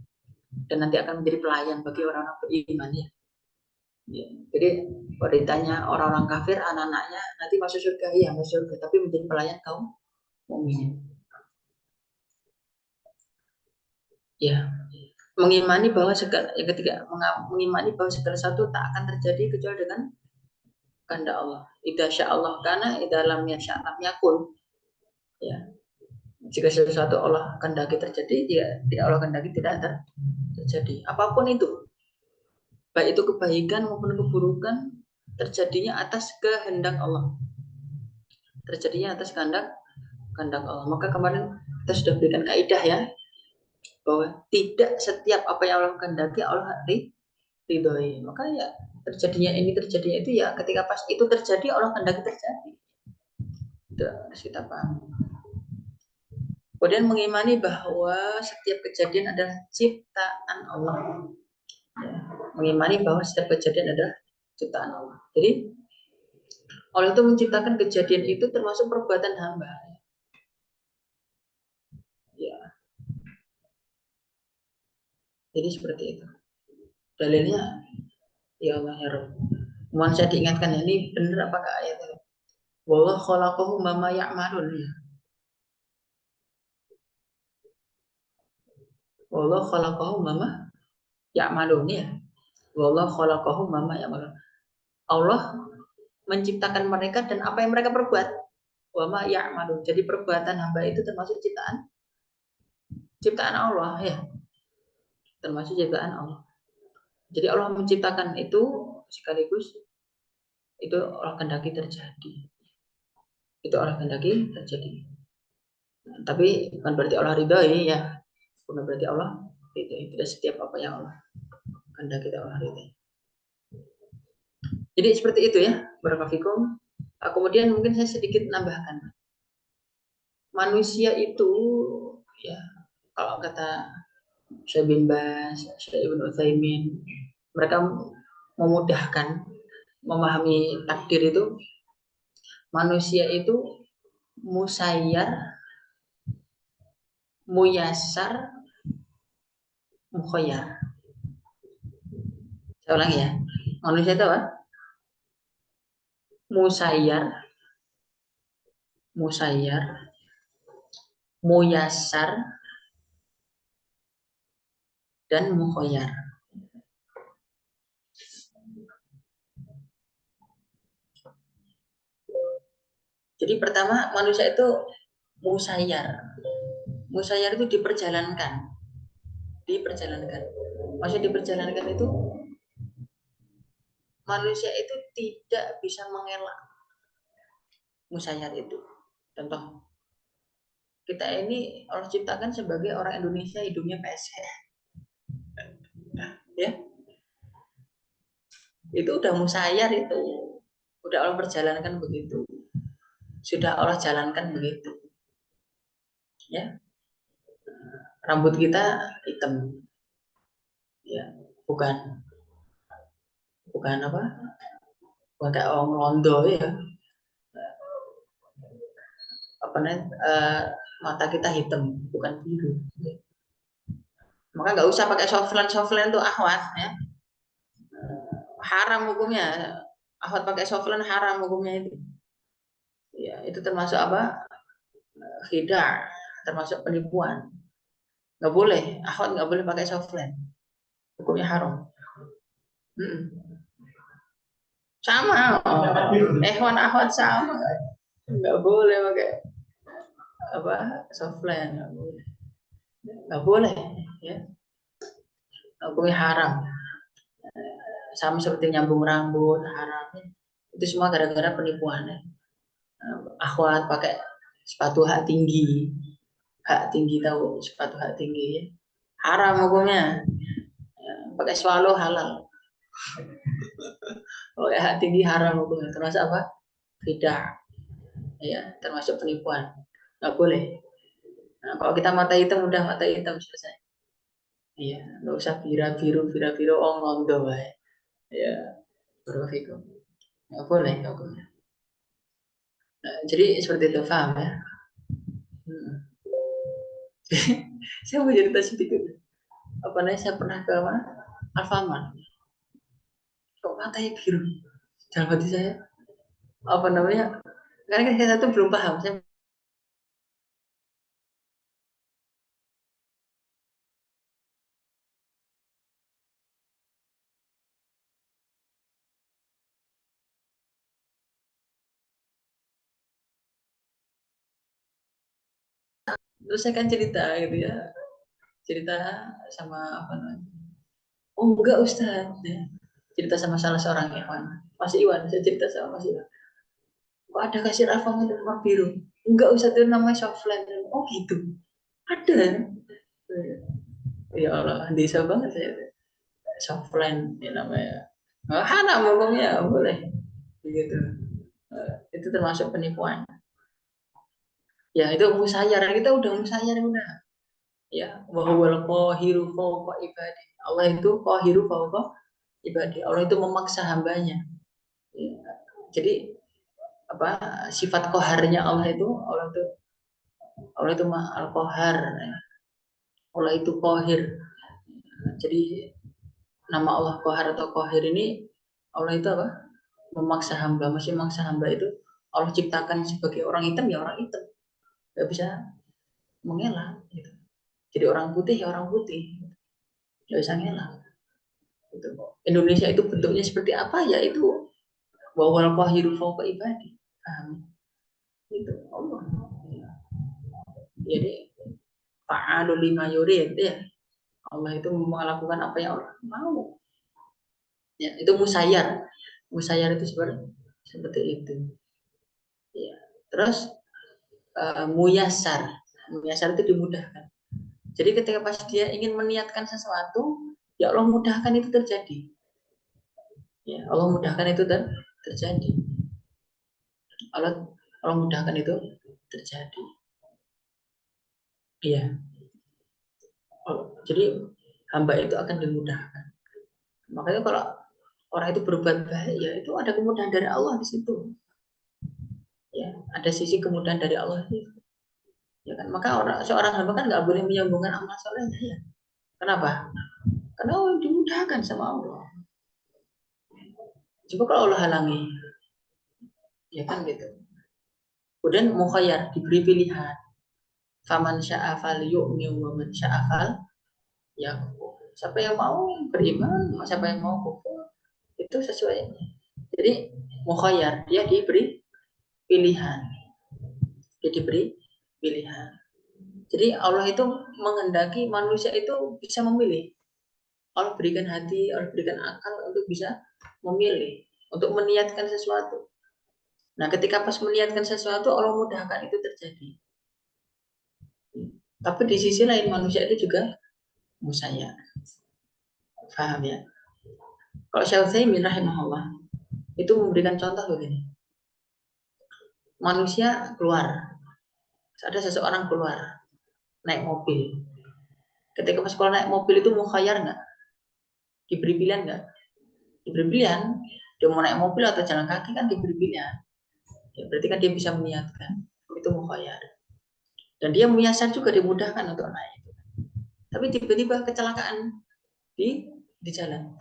dan nanti akan menjadi pelayan bagi orang-orang beriman ya. Ya. Jadi kalau ditanya orang-orang kafir anak-anaknya nanti masuk surga, iya masuk surga, tapi menjadi pelayan kaum mukminin. Ya, mengimani bahwa segala yang ketiga mengimani bahwa segala sesuatu tak akan terjadi kecuali dengan kehendak Allah. Idza sya'allah kana, idza lam yasha' lam yakun. Ya. Jika sesuatu Allah kehendaki terjadi, ya tidak Allah kehendaki tidak terjadi. Apapun itu, baik itu kebaikan maupun keburukan, terjadinya atas kehendak Allah. Terjadinya atas kehendak Allah. Maka kemarin kita sudah berikan kaidah ya, bahwa tidak setiap apa yang Allah kehendaki Allah ridhoi. Maka ya terjadinya itu ya ketika pas itu terjadi Allah kehendaki terjadi. Itu harus kita paham. Kemudian mengimani bahwa setiap kejadian adalah ciptaan Allah. Ya, mengimani bahwa setiap kejadian adalah ciptaan Allah. Jadi Allah itu menciptakan kejadian itu termasuk perbuatan hamba. Ya. Jadi seperti itu. Dalilnya ya Allah ya Rabb. Mohon saya diingatkan ya, ini benar apakah ayat itu? Wallahu khalaqahu ma ya'malun ya. Wallahu khalaqahu ma ya'malun ya. Wallahu khalaqahu ma ya'malun. Allah menciptakan mereka dan apa yang mereka perbuat. Wa ma ya'malun. Jadi perbuatan hamba itu termasuk ciptaan Allah ya. Termasuk ciptaan Allah. Jadi Allah menciptakan itu sekaligus itu Allah kehendaki terjadi. Itu Allah kehendaki terjadi. Nah, tapi bukan berarti Allah ridhoi ya. Bukan berarti Allah ridhoi. Tidak setiap apa yang Allah kehendaki Allah ridhoi. Jadi seperti itu ya, barakallahu. Kemudian mungkin saya sedikit menambahkan. Manusia itu ya kalau kata Syekh bin Baz, Syekh Ibnu Utsaimin, mereka memudahkan memahami takdir itu, manusia itu musayyar, muyassar, mukhayyar. Saya ulangi ya. Manusia itu apa? Musayyar, muyassar, dan mukhayyar. Jadi pertama manusia itu musayyar. Musayyar itu diperjalankan. Maksudnya diperjalankan itu manusia itu tidak bisa mengelak musayyar itu. Contoh, kita ini Allah ciptakan sebagai orang Indonesia hidupnya pesek. Ya. Itu udah musayyar itu. Udah Allah perjalankan begitu. Sudah Allah jalankan begitu. Ya. Rambut kita hitam. Ya, bukan apa? Bukan kayak orang londo ya. Apa namanya? Mata kita hitam, bukan biru. Maka nggak usah pakai softline tuh akhwat ya. Haram hukumnya. Akhwat pakai softline haram hukumnya itu. Ya, itu termasuk apa? Khidar, termasuk penipuan. Nggak boleh, akhwat nggak boleh pakai softline. Hukumnya haram. Sama, akhwat sama. Nggak boleh pakai apa softline, nggak boleh ya. Hukumnya haram. Sama seperti nyambung rambut haram. Itu semua gara-gara penipuan ya. Akhwat pakai sepatu hak tinggi tahu sepatu hak tinggi ya. Haram hukumnya. Pakai swallow halal. Pakai hak tinggi haram hukumnya. Termasuk apa? Tidak. Ya, termasuk penipuan. Nggak boleh. Nah, kalau kita mata hitam udah mata hitam selesai. Iya, nggak usah biru londo baik. Ya, berfikum. Nggak boleh. Nah, jadi seperti itu, paham ya? Saya mau cerita sedikit. Apa namanya? Saya pernah ke mana? Alfamart. Kok matanya biru? Dalam hati saya, apa namanya? Karena saya tuh belum paham. Terus saya kan cerita gitu ya. Cerita sama apa namanya? Oh enggak Ustaz. Ya. Cerita sama salah seorang Iwan. Mas Iwan, saya cerita sama Mas Iwan. Kok ada kasir Alfamart warna biru? Enggak Ustaz, itu namanya softline. Oh gitu. Ada. Ya Allah, desa banget saya. Softline ya namanya. Haram hukumnya, boleh. Begitu. Itu termasuk penipuan. Ya itu musayyar, kita udah musayyar udah. Ya, wa huwal qahiru fawqa ibadi. Allah itu qahiru fawqa ibadi. Allah itu memaksa hambanya. Ya. Jadi apa sifat qaharnya Allah itu al-qahar. Allah itu qahir. Jadi nama Allah qahar atau qahir ini Allah itu apa? Memaksa hamba. Masih memaksa hamba itu Allah ciptakan sebagai orang hitam ya orang hitam. Gak bisa mengelak gitu. Jadi orang putih ya orang putih. Gak bisa ngelak. Gitu. Indonesia itu bentuknya seperti apa ya itu wawal qahiru fawqa ibadi. Paham? Itu Allah. Jadi fa'alu lima yurid ya. Allah itu melakukan apa yang Allah mau. Ya, itu musayyar. Musayyar itu seperti itu. Ya. Terus muyassar. Muyassar itu dimudahkan. Jadi ketika pas dia ingin meniatkan sesuatu, ya Allah mudahkan itu terjadi. Ya, Allah mudahkan itu terjadi. Allah mudahkan itu terjadi. Iya. Jadi hamba itu akan dimudahkan. Makanya kalau orang itu berbuat baik, ya itu ada kemudahan dari Allah di situ. Ya, ada sisi kemudahan dari Allah itu. Ya kan, maka seorang hamba kan nggak boleh menyambungkan amal solehnya ya. Kenapa? Karena Allah dimudahkan sama Allah. Coba kalau Allah halangi, ya kan gitu. Kemudian mukhayyar diberi pilihan. Faman sya'a falyu'min wa man sya'a falyakfur. Siapa yang mau beriman, siapa yang mau kufur, itu sesuai. Jadi mukhayyar, dia diberi pilihan. Dia diberi pilihan. Jadi Allah itu menghendaki manusia itu bisa memilih. Allah berikan hati, Allah berikan akal untuk bisa memilih, untuk meniatkan sesuatu. Nah, ketika pas meniatkan sesuatu, Allah mudahkan itu terjadi. Tapi di sisi lain manusia itu juga musayyar. Paham ya? Kalau Syekh Utsaimin rahimahullah itu memberikan contoh begini. Manusia keluar, ada seseorang keluar naik mobil. Ketika pas keluar naik mobil itu mukhayyar nggak? Diberi pilihan nggak? Diberi pilihan. Dia mau naik mobil atau jalan kaki kan diberi pilihan. Ya, berarti kan dia bisa meniatkan. Itu mukhayyar. Dan dia menyasar juga dimudahkan untuk naik. Tapi tiba-tiba kecelakaan di jalan.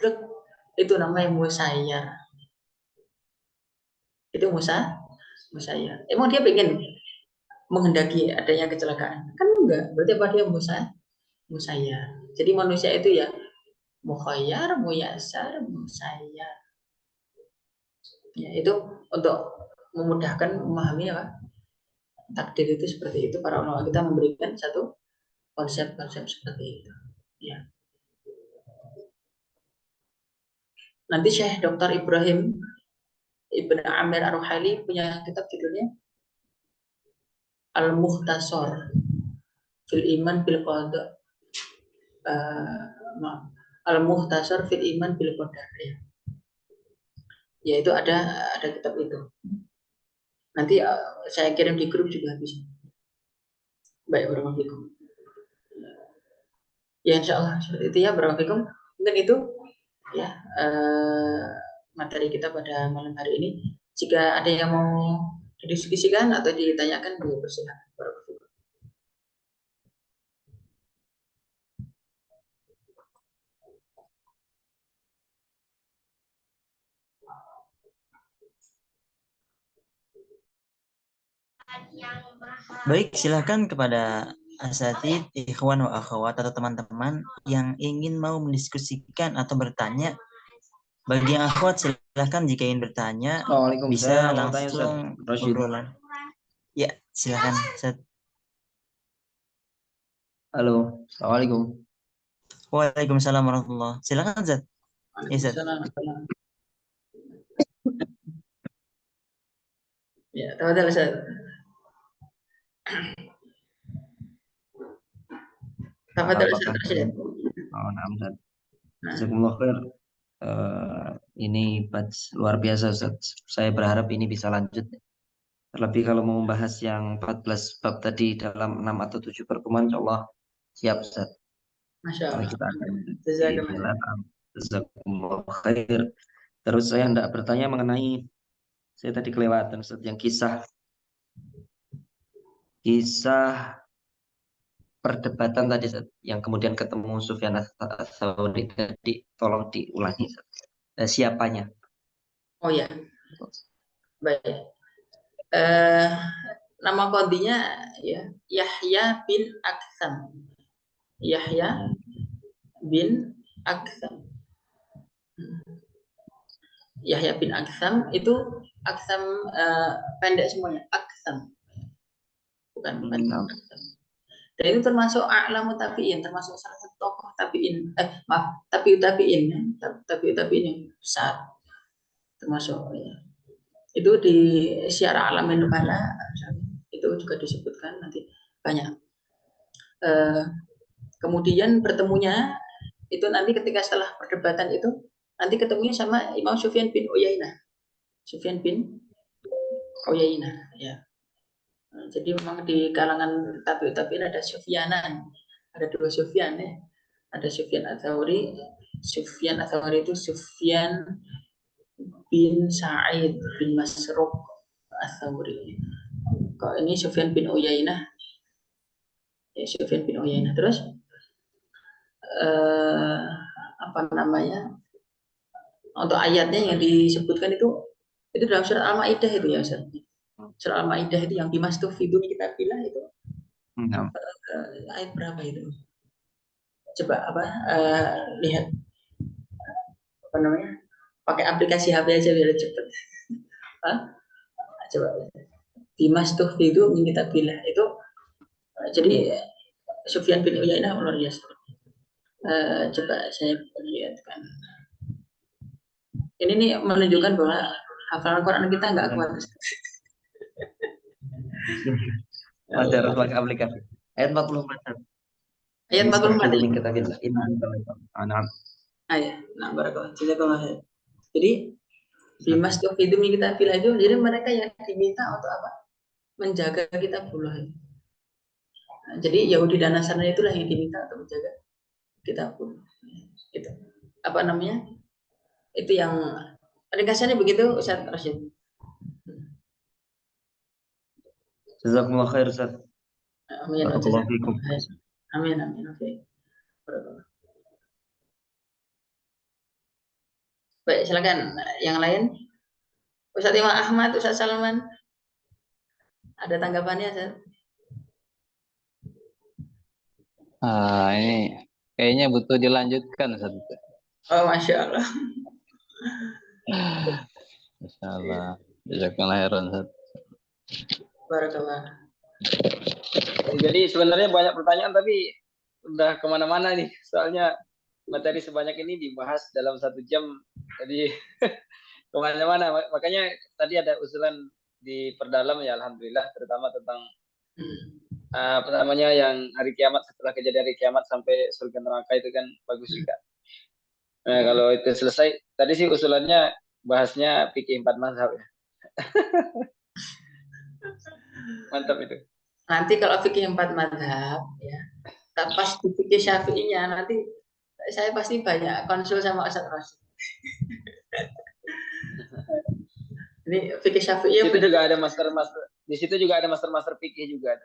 Itu namanya musayyar. Itu musayyar. Emang dia pengen menghendaki adanya kecelakaan? Kan enggak. Berarti apa dia musayyar. Jadi manusia itu ya mukhayyar, muyassar, musayyar. Ya, itu untuk memudahkan memahami apa? Takdir itu seperti itu. Para ulama kita memberikan satu konsep-konsep seperti itu. Ya. Nanti Syekh Dr. Ibrahim Ibn Amir Ar-Ruhaili punya kitab judulnya Al-Mukhtasar fil Iman bil Qadar. Al-Mukhtasar fil Iman bil Qadar. Ya, itu ada kitab itu. Nanti saya kirim di grup juga bisa. Baik, warahmatullahi. Ya, insya Allah seperti itu ya, warahmatullahi. Mungkin itu ya materi kita pada malam hari ini. Jika ada yang mau didiskusikan atau ditanyakan, silakan. Baik, silakan kepada asatid, ikhwan wa akhwat atau teman-teman yang ingin mau mendiskusikan atau bertanya. Bagi yang akhwat silakan jika ingin bertanya bisa langsung obrolan. Ya, silakan Ustaz. Halo, assalamualaikum. Waalaikumsalam warahmatullahi. Silakan Ustaz. Ya, tafadhal Ustaz. Tafadhal Ustaz. Ustaz. Jazakumullah khair. Ini luar biasa Ustaz. Saya berharap ini bisa lanjut. Terlebih kalau mau membahas yang 14 bab tadi dalam 6 atau 7 pertemuan, insyaallah siap Ustaz. Masya Allah. Kita akan jazakumullah khair. Terus saya hendak bertanya mengenai, saya tadi kelewatan Ustaz, yang kisah perdebatan tadi Ustaz, yang kemudian ketemu Sufyan Ats-Tsauri tadi, tolong diulangi Ustaz. Siapanya? Oh ya, baik. Nama qadhinya ya Yahya bin Aktsam. Yahya bin Aktsam. Yahya bin Aktsam itu Aktsam pendek semuanya, Aktsam. Bukan Aktsam. Dan itu termasuk a'lamu tabi'in, termasuk salah satu tokoh tabi'in. Tabi'in yang besar. Termasuk ya. Itu di Syiar A'lamin Nubala itu juga disebutkan nanti banyak. Kemudian bertemunya itu nanti ketika setelah perdebatan itu nanti ketemunya sama Imam Sufyan bin Uyainah. Sufyan bin Uyainah ya. Jadi memang di kalangan tabi'in ada Sufyanan, ada dua Sufyan ya. Ada Sufyan Ats-Tsauri. Sufyan Ats-Tsauri itu Sufyan bin Sa'id bin Masruq Ats-Tsauri. Kalau ini Sufyan bin Uyainah. Ya, Sufyan bin Uyainah. Terus apa namanya? Untuk ayatnya yang disebutkan itu dalam surat Al-Maidah itu ya Ustaz. Surat Al-Maidah itu yang dimastufidu kita bilang itu ayat berapa itu? coba lihat apa namanya, pakai aplikasi HP aja biar cepet. Coba Dimas tuh itu kita pilih itu, jadi Sufyan bin Uyainah luar biasa. Coba saya lihatkan. Ini nih menunjukkan bahwa hafalan Quran kita nggak kuat. Masih harus pakai aplikasi. Ayat 44. Ayat 44 Min ya. kitabillah. Anak. Ya. Nah, barakallah. Jadi Dimas tuh itu kita pilih itu, jadi mereka yang diminta untuk apa? Menjaga kitabullah. Nah, jadi Yahudi dan Nasrani itulah yang diminta untuk menjaga kitabullah. Itu apa namanya? Itu yang ringkasannya begitu, Ustaz Rashid. Jazakumullah khair, Ustaz. Amin. Barakallahu fikum. Amin. Oke. Baik, silakan yang lain. Ustaz Imam Ahmad, Ustaz Salman, ada tanggapannya, Ustaz? Ini kayaknya butuh dilanjutkan, Ustaz. Oh, Masya Allah. Masya Allah. Jazakallah khairan, Ustaz. Barakallah. Jadi sebenarnya banyak pertanyaan tapi udah kemana-mana nih. Soalnya materi sebanyak ini dibahas dalam 1 jam. Jadi kemana-mana. Makanya tadi ada usulan diperdalam ya, alhamdulillah, terutama tentang apa namanya yang hari kiamat, setelah kejadian hari kiamat sampai surga neraka itu kan bagus juga. Nah, kalau itu selesai, tadi sih usulannya bahasnya fikih 4 mazhab ya. Mantap itu. Nanti kalau fikih 4 mazhab ya, pas di fikih Syafi'inya nanti saya pasti banyak konsul sama Ustaz Rasul. Ini fikih Syafi'i itu juga ada master-master. Di situ juga ada master-master fikih juga.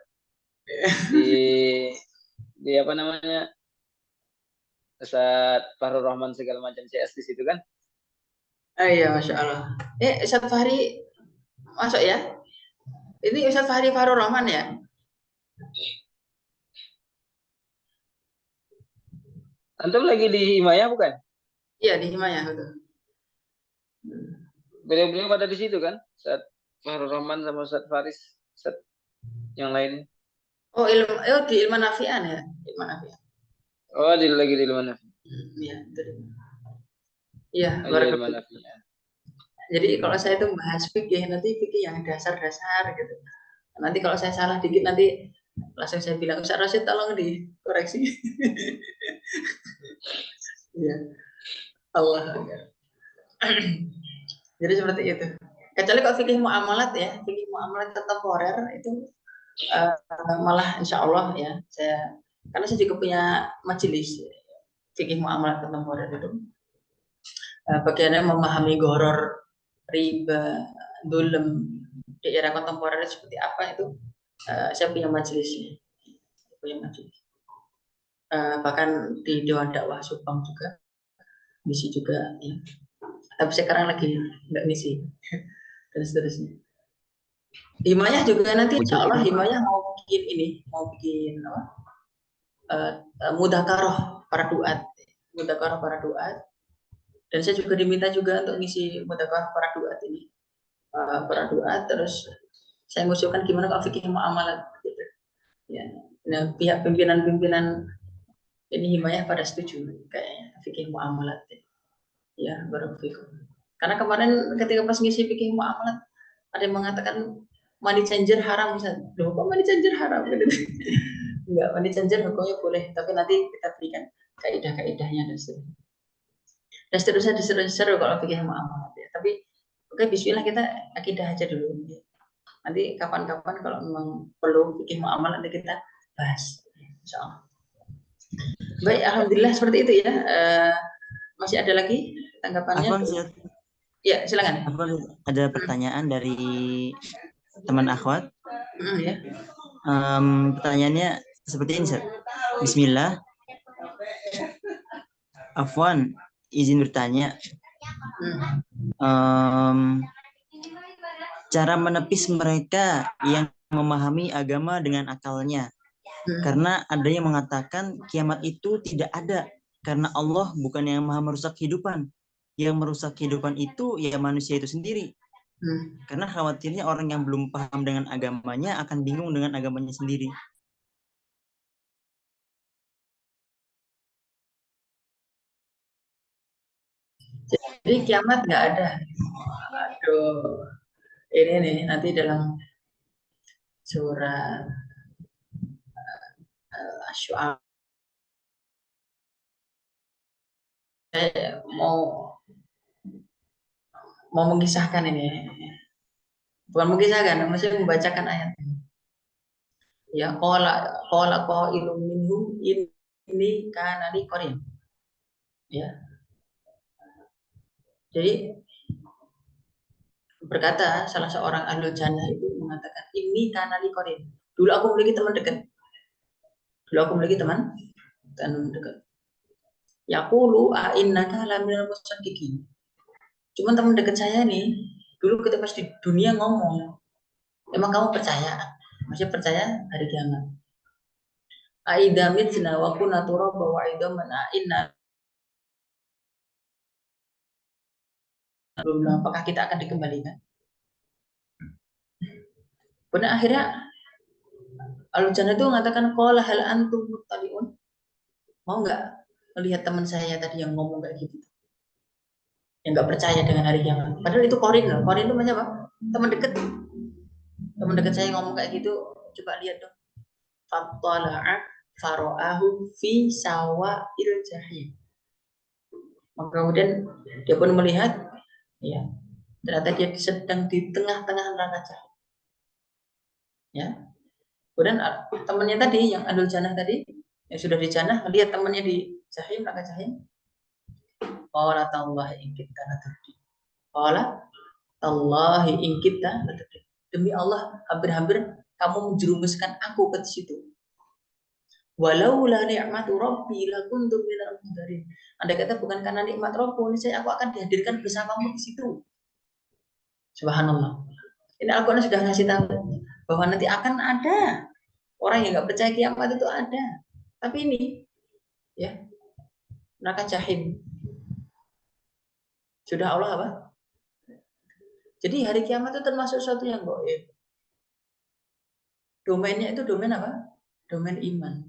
Di apa namanya? Ustaz Fahrul Rahman segala macam CS di situ kan? Iya, Masya Allah. Ustaz Fahri masuk ya? Ini Ustaz Fahri Fahrul Rahman ya? Antum lagi di Himayah bukan? Iya, di Himayah betul. Beliau-beliau pada di situ kan? Ustaz Fahrul Rahman sama Ustaz Faris, Ustaz yang lain. Oh, di Ilmu Nafi'an ya? Ilmu Nafi'an. Oh, lagi di Ilmu Nafi'an. Iya, betul. Iya, Ilmu Nafi'an. Jadi kalau saya itu bahas fikih, nanti fikih yang dasar-dasar gitu. Nanti kalau saya salah dikit nanti langsung saya bilang, Ustaz Rasid tolong dikoreksi. Iya. Allah. Jadi seperti itu. Kecuali kalau fikih muamalat ya, fikih muamalat temporer itu malah insya Allah ya, karena saya juga punya majelis fikih muamalat temporer itu. Bagaimana memahami goror, riba, dulem di era kontemporer seperti apa itu, saya punya majelisnya. Bahkan di Dewan Dakwah Subang juga misi juga ya. Tapi sekarang lagi nggak misi dan seterusnya. Himayah juga nanti insya Allah Himayah mau bikin apa? Mudzakarah para duat. Dan saya juga diminta juga untuk ngisi mudzakarah para duat ini. Para duat, terus saya mengusulkan gimana kalau fikih muamalat gitu. Ya. Nah, pihak pimpinan ini Himayah pada setuju kayaknya fikih muamalat. Ya, barakallahu. Karena kemarin ketika pas ngisi fikih muamalat ada yang mengatakan money changer haram, Ustaz. Loh, kok money changer haram gitu. Enggak, money changer hukumnya boleh, tapi nanti kita berikan kaidah-kaidahnya dan seterusnya seru kalau fikih muamalat ya. Tapi oke, bismillah kita akidah aja dulu. Nanti kapan-kapan kalau memang perlu fikih muamalat nanti kita bahas. Insyaallah. Baik, alhamdulillah seperti itu ya. Masih ada lagi tanggapannya? Ya, silakan. Ada pertanyaan dari teman akhwat. Ya. Pertanyaannya seperti ini, Ustaz. Bismillah. Afwan, izin bertanya. Cara menepis mereka yang memahami agama dengan akalnya Karena ada yang mengatakan kiamat itu tidak ada, karena Allah bukan yang maha merusak kehidupan. Yang merusak kehidupan itu ya manusia itu sendiri. Karena khawatirnya orang yang belum paham dengan agamanya akan bingung dengan agamanya sendiri. Jadi kiamat nggak ada. Aduh, ini nih nanti dalam surah Asy-Syu'ara saya mau mengisahkan ini, bukan mengisahkan, maksudnya membacakan ayat ini. Ya, qala qailun minhum ini kana li qarin. Ya. Jadi berkata salah seorang ahlul jannah itu mengatakan ini kana li qarin. Dulu aku memiliki teman dekat. Teman dekat. Yaqulu a innaka laminal musaddiqin. Cuman teman dekat saya nih, dulu kita pas di dunia ngomong, emang kamu percaya? Masih percaya hari kiamat? Aidza mitna wa kunna turaba wa idaman inna, apakah kita akan dikembalikan? Benar akhirnya Al-Jannah itu mengatakan qala hal antum muttali'un. Mau nggak melihat teman saya tadi yang ngomong kayak gitu? Yang nggak percaya dengan hari kiamat. Padahal itu Qorin loh. Qorin itu macam apa? Teman dekat. Teman dekat saya ngomong kayak gitu, coba lihat dong. Fattala'a fara'ahu fi sawa'il jahim. Maka kemudian dia pun melihat, ya, ternyata dia sedang di tengah-tengah neraka jahim. Ya. Kemudian temannya tadi yang Ahlul Jannah tadi, yang sudah di jannah, melihat temannya di jahim, neraka jahim. Qala tallahi in kitta laturdin. Qala tallahi in kitta laturdin. Demi Allah, hampir-hampir kamu menjerumuskan aku ke situ. Walau la ni'matu rabbi lakuntu minal mundarin. Andai kata bukan karena nikmat Rabbku, saya aku akan dihadirkan bersamamu di situ. Subhanallah. Ini Al-Quran sudah ngasih tahu bahwa nanti akan ada orang yang nggak percaya kiamat itu ada. Tapi ini, ya, neraka jahim. Sudah Allah apa? Jadi hari kiamat itu termasuk sesuatu yang gaib. Domainnya itu domain apa? Domain iman.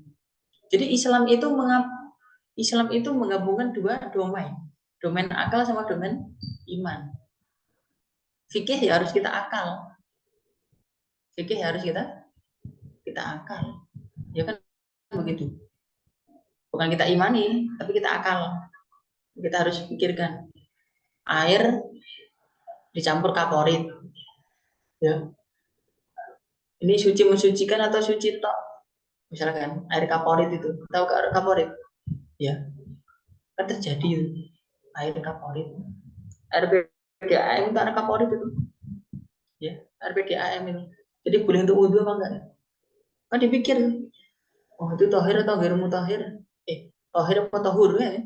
Jadi Islam itu menggabungkan dua domain. Domain akal sama domain iman. Fikih ya harus kita akal. Fikih harus kita akal. Ya kan begitu. Bukan kita imani, tapi kita akal. Kita harus pikirkan. Air dicampur kaporit. Ya. Ini suci mensucikan atau suci tok? Misalkan air kaporit itu. Tahu air kaporit? Ya. Kan terjadi air kaporit. Air PDAM itu air kaporit itu. Ya, air PDAM itu. Jadi boleh untuk wudhu apa enggak? Kan dipikir, oh itu tohir atau gairu mutahhir? Tohir apa tohur ya?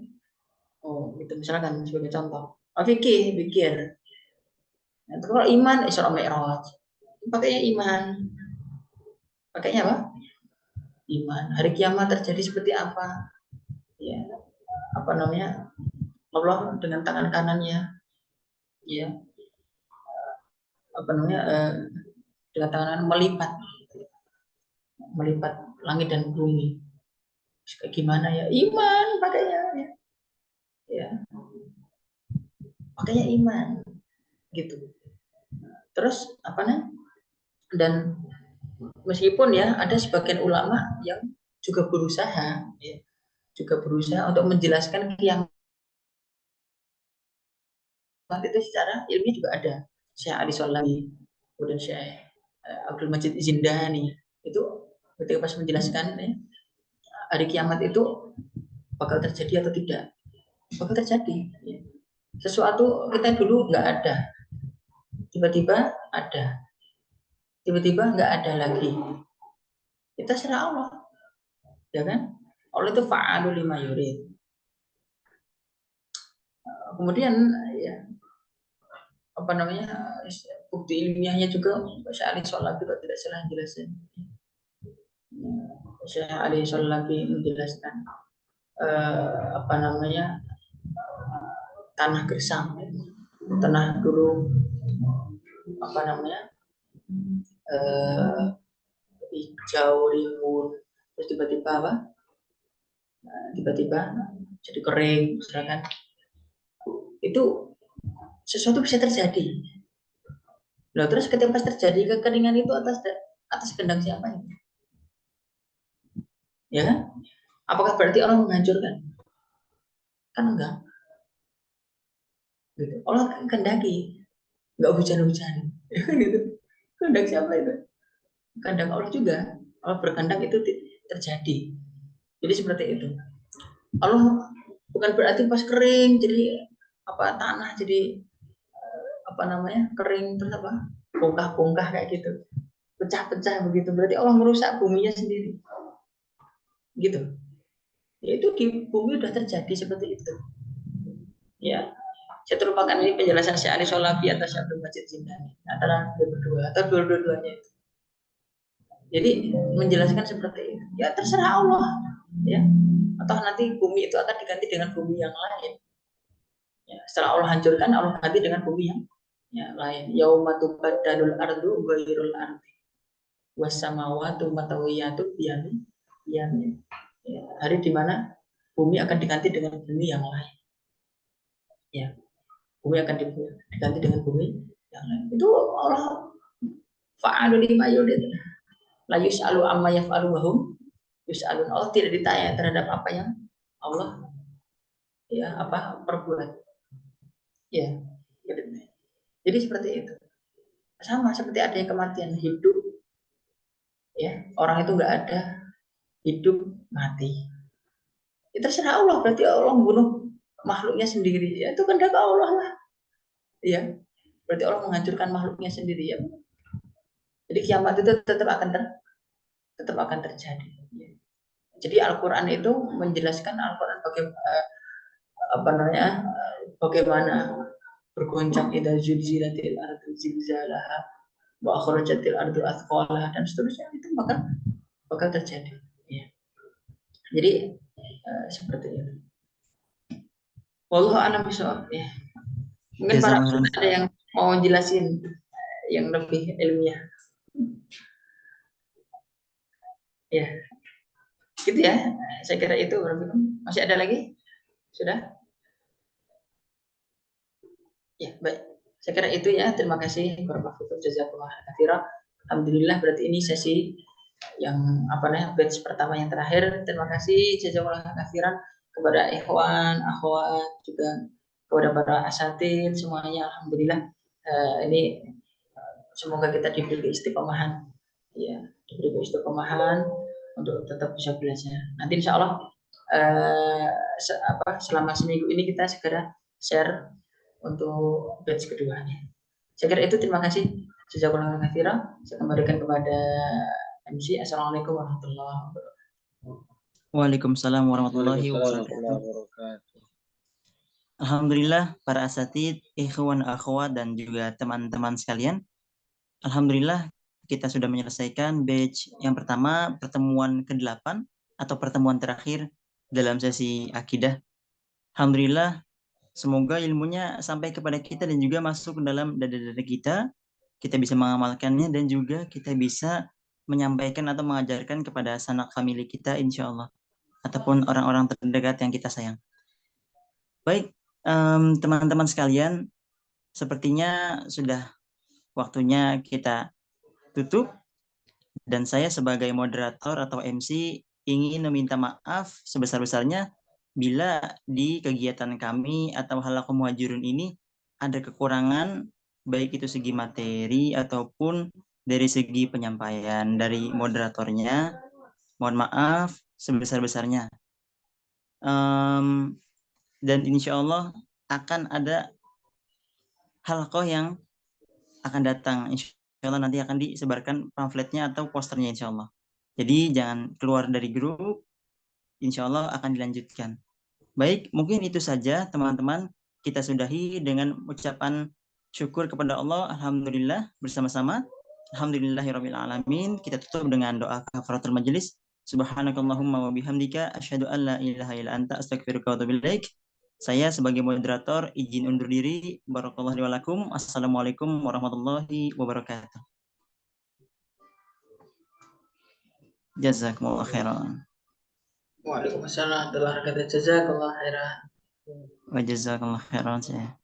Oh, itu misalkan sebagai contoh. Oh, pikir. Nah, kalau iman, Isra Mi'raj. Pakainya iman. Pakainya apa? Iman. Hari kiamat terjadi seperti apa? Ya, apa namanya? Allah dengan tangan kanannya, ya, apa namanya? Dengan tangan kanan melipat langit dan bumi. Kayak gimana ya? Iman pakainya, ya. Pakainya iman, gitu. Terus apa namanya? Dan meskipun ya ada sebagian ulama yang juga berusaha, ya, untuk menjelaskan kiamat itu secara ilmiah juga ada. Syekh Ali Sholami, kemudian Syekh Abdul Majid Zindani itu ketika pas menjelaskan ya, hari kiamat itu bakal terjadi atau tidak, bakal terjadi. Ya. Sesuatu kita dulu nggak ada, tiba-tiba ada, tiba-tiba nggak ada lagi. Kita serah Allah, ya kan? Allah itu fa'alu lima yurid. Kemudian ya apa namanya bukti ilmiahnya juga Syekh Ali Sholami juga tidak salah jelasin. Syekh Ali Sholabi menjelaskan apa namanya tanah gersang, tanah dulu apa namanya hijau rimbun, terus tiba-tiba apa? Tiba-tiba jadi kering, misalkan itu sesuatu bisa terjadi. Nah, terus ketika terjadi kekeringan itu atas kehendak siapa ya? Ya kan? Apakah berarti Allah menghancurkan? Kan enggak. Gitu. Allah kehendaki, enggak hujan-hujan. Gitu. Kehendak siapa itu? Kehendak Allah juga. Allah berkehendak itu terjadi. Jadi seperti itu. Allah bukan berarti pas kering jadi apa tanah jadi apa namanya kering terus apa bongkah-bongkah kayak gitu, pecah-pecah begitu, berarti Allah merusak buminya sendiri gitu. Ya itu di bumi udah terjadi seperti itu ya. Saya terlupakan ini penjelasan Syekh Ali Sholabi atau Syekh Abdul Majid Zindani antara berdua atau dua-duanya itu. Jadi menjelaskan seperti itu ya, terserah Allah ya, atau nanti bumi itu akan diganti dengan bumi yang lain ya, setelah Allah hancurkan Allah ganti dengan bumi yang lain. Yauma tubaddalul ardu ghairul ardi was samawati matawiyatu biyamin ya, hari di mana bumi akan diganti dengan bumi yang lain ya, bumi akan diganti dengan bumi yang lain. Itu Allah fa'alu lima yurid, la yus'alu amma yaf'alu wa hum yus'alun. Allah tidak ditanya terhadap apa yang Allah ya apa perbuat ya gitu. Jadi seperti itu, sama seperti adanya kematian hidup ya, orang itu nggak ada hidup mati ya, terserah Allah, berarti Allah membunuh makhluknya sendiri ya, itu kehendak Allah lah ya, berarti Allah menghancurkan makhluknya sendiri ya. Jadi kiamat itu tetap akan terjadi ya. Jadi Al-Quran itu menjelaskan Al-Quran bagaimana bergoncang idza zulzilatil ardu zilzalaha wa akhrajatil ardu athqalaha dan seterusnya, itu bakal terjadi ya. Jadi seperti itu. Wallahu a'lam bishawab ya. Mungkin para ustaz ada yang mau jelasin yang lebih ilmiah. Ya. Gitu ya. Saya kira itu berarti. Masih ada lagi? Sudah? Ya, baik. Saya kira itu ya. Terima kasih warahmatullahi wabarakatuh. Alhamdulillah berarti ini sesi yang batch pertama yang terakhir. Terima kasih jazakallahu khairan kepada ikhwan, akhwat, juga kepada para asatidz semuanya. Alhamdulillah ini semoga kita diberi istiqomahan ya, diberi istiqomahan untuk tetap bisa belajar. Nanti insya Allah selama seminggu ini kita segera share untuk batch keduanya. Saya kira itu, terima kasih. Jazakallahu khairan. Saya kembalikan kepada MC. Assalamualaikum warahmatullahi wabarakatuh. Waalaikumsalam warahmatullahi wabarakatuh. Alhamdulillah para asatidz, ikhwan, akhwat dan juga teman-teman sekalian. Alhamdulillah kita sudah menyelesaikan batch yang pertama, pertemuan ke-8 atau pertemuan terakhir dalam sesi akidah. Alhamdulillah, semoga ilmunya sampai kepada kita dan juga masuk ke dalam dada-dada kita bisa mengamalkannya dan juga kita bisa menyampaikan atau mengajarkan kepada sanak famili kita insya Allah, ataupun orang-orang terdekat yang kita sayang. Baik, teman-teman sekalian, sepertinya sudah waktunya kita tutup, dan saya sebagai moderator atau MC ingin meminta maaf sebesar-besarnya bila di kegiatan kami atau Halaqah Muhajirun ini ada kekurangan, baik itu segi materi ataupun dari segi penyampaian dari moderatornya. Mohon maaf sebesar-besarnya. Dan insya Allah akan ada halaqah yang akan datang. Insya Allah nanti akan disebarkan pamfletnya atau posternya insya Allah. Jadi jangan keluar dari grup, insya Allah akan dilanjutkan. Baik, mungkin itu saja teman-teman. Kita sudahi dengan ucapan syukur kepada Allah. Alhamdulillah bersama-sama. Alhamdulillahirabbil alamin. Kita tutup dengan doa kafaratul majelis. Subhanakallahumma wa bihamdika asyhadu an la ilaha illa anta astaghfiruka wa atubu ilaik. Saya sebagai moderator izin undur diri. Barakallahu walakum. Assalamualaikum warahmatullahi wabarakatuh. Jazakumullah khairan. Waalaikumsalam warahmatullahi wabarakatuh. Jazakallah khairan. Wa jazakallah khairan.